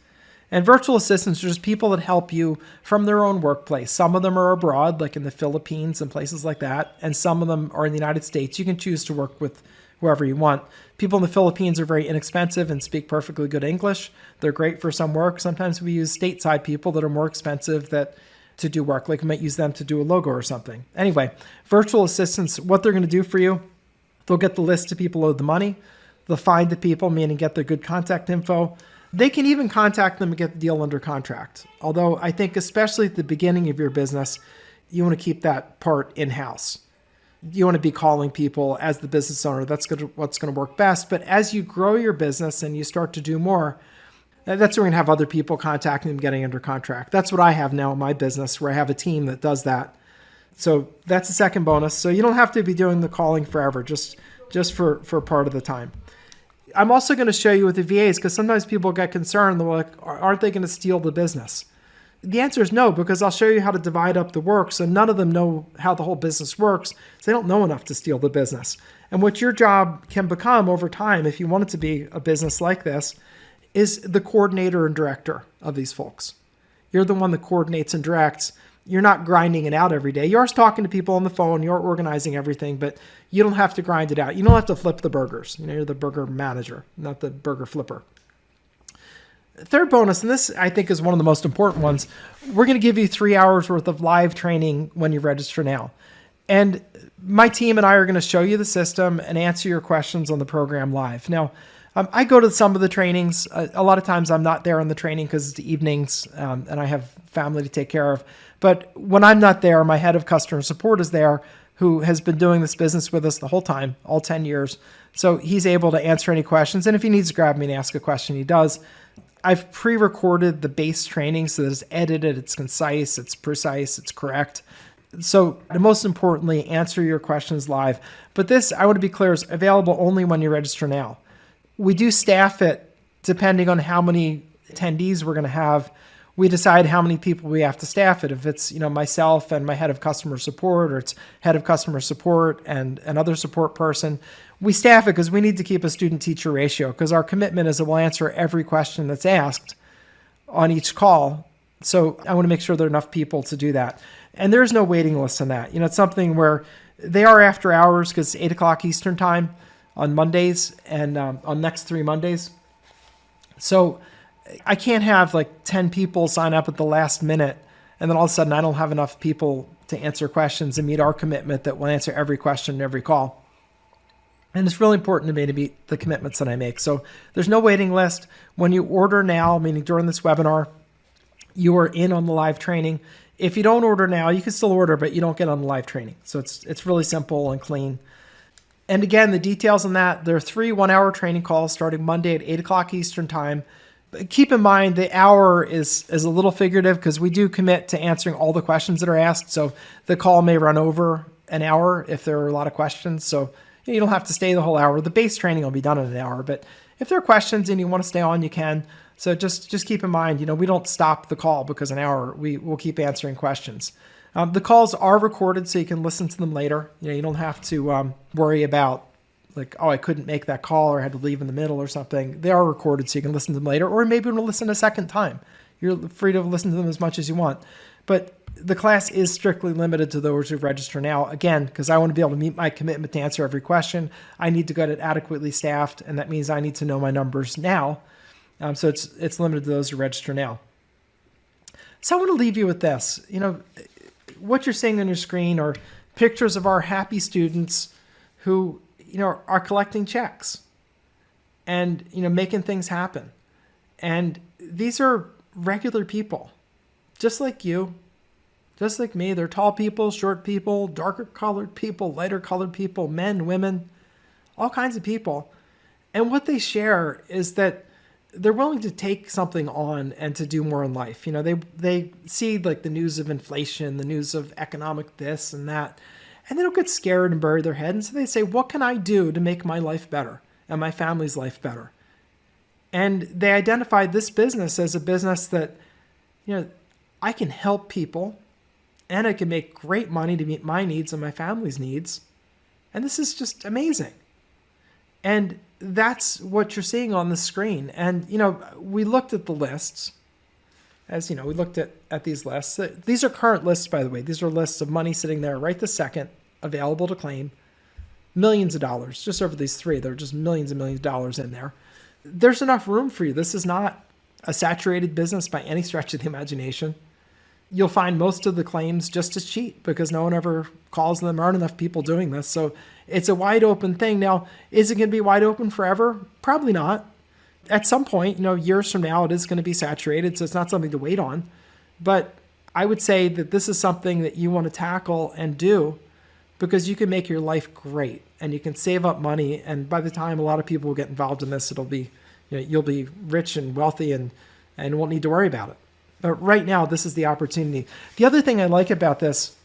And virtual assistants are just people that help you from their own workplace. Some of them are abroad, like in the Philippines and places like that. And some of them are in the United States. You can choose to work with whoever you want. People in the Philippines are very inexpensive and speak perfectly good English. They're great for some work. Sometimes we use stateside people that are more expensive to do work. Like we might use them to do a logo or something. Anyway, virtual assistants, what they're going to do for you, they'll get the list of people who owe the money. They'll find the people, meaning get their good contact info. They can even contact them and get the deal under contract. Although I think especially at the beginning of your business, you want to keep that part in-house. You want to be calling people as the business owner. That's what's going to work best. But as you grow your business and you start to do more, that's where we're going to have other people contacting them, getting under contract. That's what I have now in my business, where I have a team that does that. So that's the second bonus. So you don't have to be doing the calling forever, just for part of the time. I'm also going to show you with the VAs, because sometimes people get concerned. They're like, aren't they going to steal the business? The answer is no, because I'll show you how to divide up the work. So none of them know how the whole business works. So they don't know enough to steal the business. And what your job can become over time, if you want it to be a business like this, is the coordinator and director of these folks. You're the one that coordinates and directs. You're not grinding it out every day. You're always talking to people on the phone. You're organizing everything, but you don't have to grind it out. You don't have to flip the burgers. You're the burger manager, not the burger flipper. Third bonus, and this I think is one of the most important ones, we're going to give you 3 hours worth of live training when you register now. And my team and I are going to show you the system and answer your questions on the program live. Now, I go to some of the trainings. A lot of times I'm not there on the training because it's the evenings and I have family to take care of. But when I'm not there, my head of customer support is there, who has been doing this business with us the whole time, all 10 years. So he's able to answer any questions. And if he needs to grab me and ask a question, he does. I've pre-recorded the base training so that it's edited, it's concise, it's precise, it's correct. So most importantly, answer your questions live. But this, I want to be clear, is available only when you register now. We do staff it depending on how many attendees we're going to have. We decide how many people we have to staff it. If it's myself and my head of customer support, or it's head of customer support and another support person, we staff it because we need to keep a student-teacher ratio, because our commitment is that we'll answer every question that's asked on each call. So I want to make sure there are enough people to do that. And there's no waiting list on that. It's something where they are after hours, because it's 8 o'clock Eastern time on Mondays and on next 3 Mondays. So I can't have like 10 people sign up at the last minute and then all of a sudden I don't have enough people to answer questions and meet our commitment that we'll answer every question and every call. And it's really important to me to meet the commitments that I make. So there's no waiting list. When you order now, meaning during this webinar, you are in on the live training. If you don't order now, you can still order, but you don't get on the live training. So it's really simple and clean. And again, the details on that, there are 3 one-hour training calls starting Monday at 8 o'clock Eastern time. But keep in mind, the hour is a little figurative because we do commit to answering all the questions that are asked. So the call may run over an hour if there are a lot of questions. So you don't have to stay the whole hour. The base training will be done in an hour. But if there are questions and you want to stay on, you can. So just keep in mind, we don't stop the call because an hour. We'll keep answering questions. The calls are recorded so you can listen to them later. You don't have to worry about like, oh, I couldn't make that call or I had to leave in the middle or something. They are recorded so you can listen to them later, or maybe you'll listen a second time. You're free to listen to them as much as you want. But the class is strictly limited to those who register now. Again, because I want to be able to meet my commitment to answer every question, I need to get it adequately staffed, and that means I need to know my numbers now. So it's limited to those who register now. So I want to leave you with this. What you're seeing on your screen are pictures of our happy students who are collecting checks and, making things happen. And these are regular people, just like you, just like me. They're tall people, short people, darker colored people, lighter colored people, men, women, all kinds of people. And what they share is that they're willing to take something on and to do more in life. They see like the news of inflation, the news of economic this and that, and they don't get scared and bury their head. And so they say, what can I do to make my life better and my family's life better? And they identified this business as a business that, I can help people and I can make great money to meet my needs and my family's needs. And this is just amazing. And that's what you're seeing on the screen. And, we looked at the lists. We looked at these lists. These are current lists, by the way. These are lists of money sitting there right this second, available to claim. Millions of dollars, just over these three. There are just millions and millions of dollars in there. There's enough room for you. This is not a saturated business by any stretch of the imagination. You'll find most of the claims just as cheap because no one ever calls them. There aren't enough people doing this. So it's a wide open thing. Now, is it going to be wide open forever? Probably not. At some point, years from now, it is going to be saturated. So it's not something to wait on. But I would say that this is something that you want to tackle and do because you can make your life great and you can save up money. And by the time a lot of people will get involved in this, it'll be, you'll be rich and wealthy and won't need to worry about it. But right now, this is the opportunity. The other thing I like about this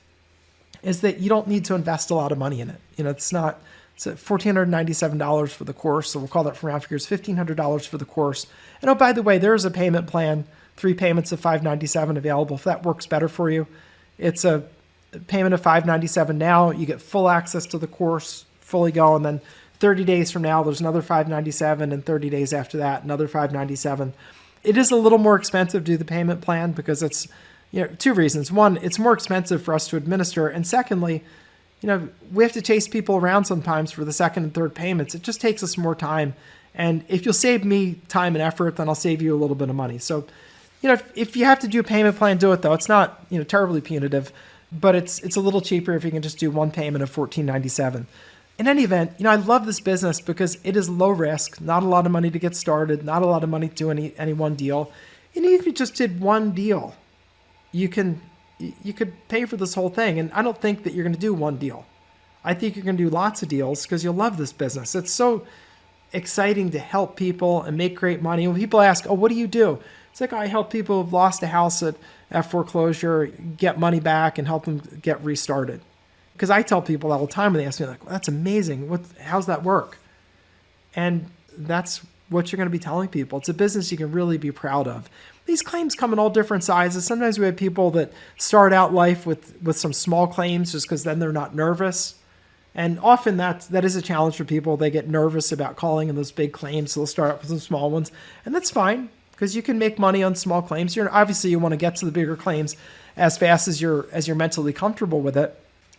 is that you don't need to invest a lot of money in it. It's $1,497 for the course. So we'll call that for round figures, $1,500 for the course. And oh, by the way, there's a payment plan, 3 payments of $597 available. If that works better for you, it's a payment of $597 now. You get full access to the course, fully go. And then 30 days from now, there's another $597. And 30 days after that, another $597. It is a little more expensive to do the payment plan because it's, 2 reasons. One, it's more expensive for us to administer. And secondly, we have to chase people around sometimes for the second and third payments. It just takes us more time. And if you'll save me time and effort, then I'll save you a little bit of money. So, if you have to do a payment plan, do it though. It's not, terribly punitive, but it's a little cheaper if you can just do one payment of $1,497. In any event, I love this business because it is low risk, not a lot of money to get started, not a lot of money to do any one deal. And even if you just did one deal, you could pay for this whole thing. And I don't think that you're going to do one deal. I think you're going to do lots of deals because you'll love this business. It's so exciting to help people and make great money. When people ask, oh, what do you do? It's like, I help people who've lost a house at foreclosure, get money back and help them get restarted. Because I tell people all the time when they ask me, like, well, that's amazing. How's that work? And that's what you're going to be telling people. It's a business you can really be proud of. These claims come in all different sizes. Sometimes we have people that start out life with some small claims just because then they're not nervous. And often that is a challenge for people. They get nervous about calling in those big claims, so they'll start out with some small ones. And that's fine because you can make money on small claims. Obviously, you want to get to the bigger claims as fast as you're mentally comfortable with it.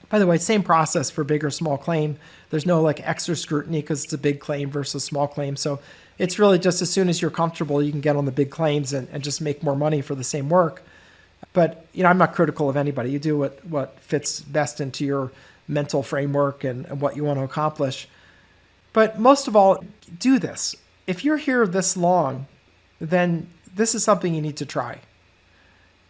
By the way, same process for big or small claim. There's no extra scrutiny because it's a big claim versus small claim. So it's really just as soon as you're comfortable, you can get on the big claims and just make more money for the same work. But, I'm not critical of anybody. You do what fits best into your mental framework and what you want to accomplish. But most of all, do this. If you're here this long, then this is something you need to try.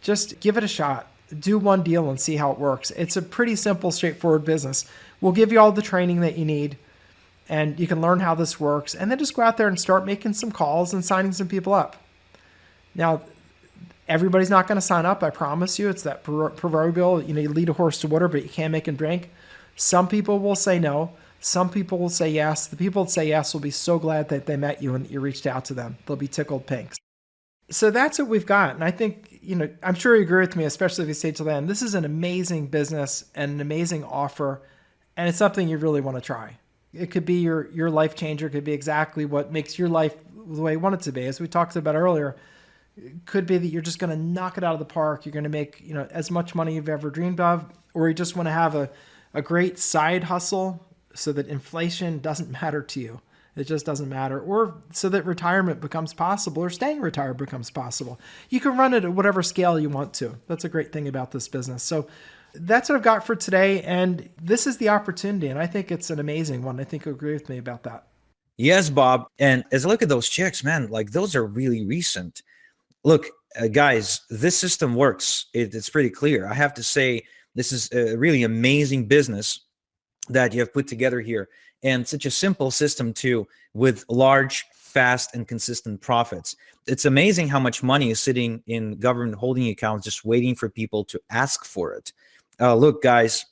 Just give it a shot. Do one deal and see how it works. It's a pretty simple, straightforward business. We'll give you all the training that you need and you can learn how this works. And then just go out there and start making some calls and signing some people up. Now, everybody's not going to sign up. I promise you. It's that proverbial, you lead a horse to water, but you can't make him drink. Some people will say no. Some people will say yes. The people that say yes will be so glad that they met you and that you reached out to them. They'll be tickled pink. So that's what we've got. And I think, I'm sure you agree with me, especially if you stay till the end. This is an amazing business and an amazing offer. And it's something you really want to try. It could be your life changer. It could be exactly what makes your life the way you want it to be. As we talked about earlier, it could be that you're just going to knock it out of the park. You're going to make, as much money you've ever dreamed of, or you just want to have a great side hustle so that inflation doesn't matter to you. It just doesn't matter. Or so that retirement becomes possible or staying retired becomes possible. You can run it at whatever scale you want to. That's a great thing about this business. So that's what I've got for today. And this is the opportunity. And I think it's an amazing one. I think you'll agree with me about that. Yes, Bob. And as I look at those checks, man, those are really recent. Look, guys, this system works. It's pretty clear. I have to say, this is a really amazing business that you have put together here. And such a simple system too, with large, fast, and consistent profits. It's amazing how much money is sitting in government holding accounts just waiting for people to ask for it. Look, guys,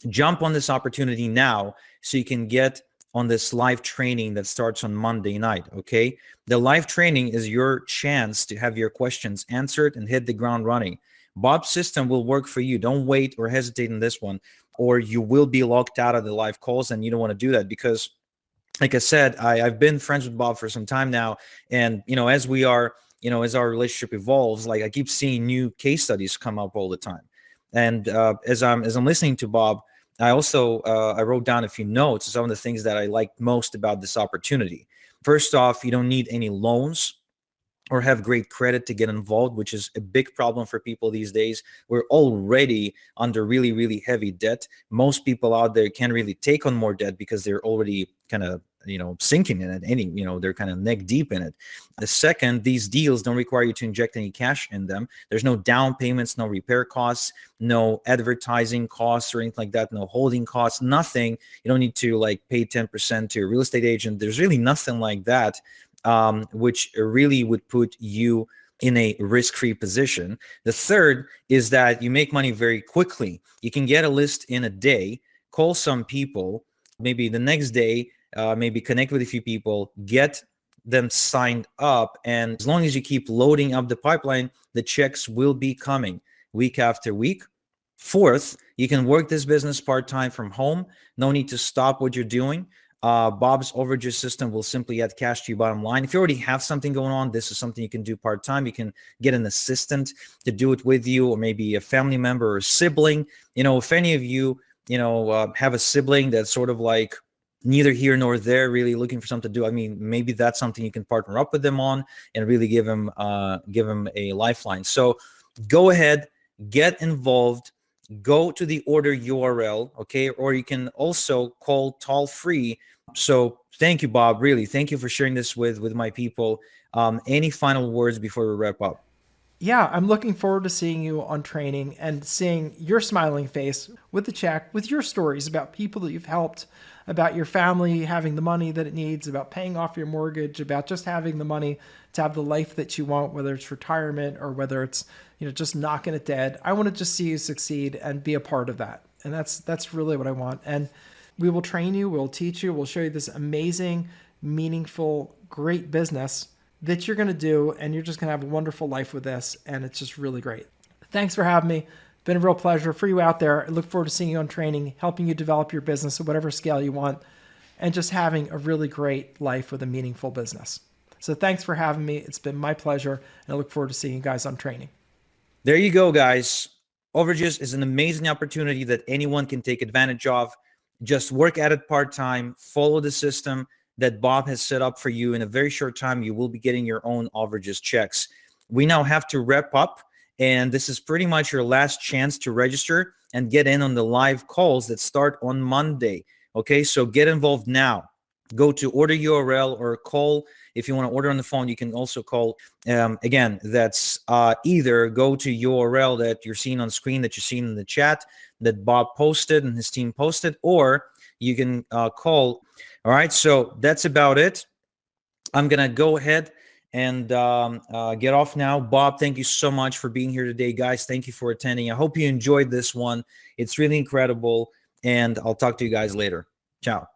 jump on this opportunity now so you can get on this live training that starts on Monday night, okay? The live training is your chance to have your questions answered and hit the ground running. Bob's system will work for you. Don't wait or hesitate in this one, or you will be locked out of the live calls, and you don't want to do that because, like I said, I've been friends with Bob for some time now, and as we are, as our relationship evolves, like I keep seeing new case studies come up all the time, and as I'm listening to Bob, I also I wrote down a few notes of some of the things that I like most about this opportunity. First off, you don't need any loans or have great credit to get involved, which is a big problem for people these days. We're already under really, really heavy debt. Most people out there can't really take on more debt because they're already kind of, sinking in it. They're kind of neck deep in it. The second, these deals don't require you to inject any cash in them. There's no down payments, no repair costs, no advertising costs or anything like that, no holding costs, nothing. You don't need to like pay 10% to a real estate agent. There's really nothing like that. Which really would put you in a risk-free position. The third is that you make money very quickly. You can get a list in a day, call some people, maybe the next day, maybe connect with a few people, get them signed up. And as long as you keep loading up the pipeline, the checks will be coming week after week. Fourth, you can work this business part-time from home. No need to stop what you're doing. Bob's overages system will simply add cash to your bottom line. If you already have something going on, this is something you can do part-time. You can get an assistant to do it with you, or maybe a family member or a sibling. If any of you, have a sibling that's sort of like neither here nor there, really looking for something to do, I mean, maybe that's something you can partner up with them on and really give them a lifeline. So go ahead, get involved. Go to the order URL, okay? Or you can also call toll free. So thank you, Bob. Really, thank you for sharing this with my people. Any final words before we wrap up? Yeah, I'm looking forward to seeing you on training and seeing your smiling face with the check, with your stories about people that you've helped, about your family having the money that it needs, about paying off your mortgage, about just having the money to have the life that you want, whether it's retirement or whether it's, just knocking it dead. I want to just see you succeed and be a part of that. And that's really what I want. And we will train you, we'll teach you, we'll show you this amazing, meaningful, great business that you're going to do, and you're just going to have a wonderful life with this, and it's just really great. Thanks for having me. Been a real pleasure for you out there. I look forward to seeing you on training, helping you develop your business at whatever scale you want, and just having a really great life with a meaningful business. So thanks for having me. It's been my pleasure, and I look forward to seeing you guys on training. There you go, guys. Overages is an amazing opportunity that anyone can take advantage of. Just work at it part-time, follow the system that Bob has set up for you. In a very short time, you will be getting your own overages checks. We now have to wrap up, and this is pretty much your last chance to register and get in on the live calls that start on Monday. Okay, so get involved now. Go to order URL or call. If you want to order on the phone, you can also call. Again, that's either go to URL that you're seeing on screen, that you're seeing in the chat, that Bob posted and his team posted, or you can call. All right, so that's about it. I'm going to go ahead and get off now. Bob, thank you so much for being here today. Guys, thank you for attending. I hope you enjoyed this one. It's really incredible, and I'll talk to you guys later. Ciao.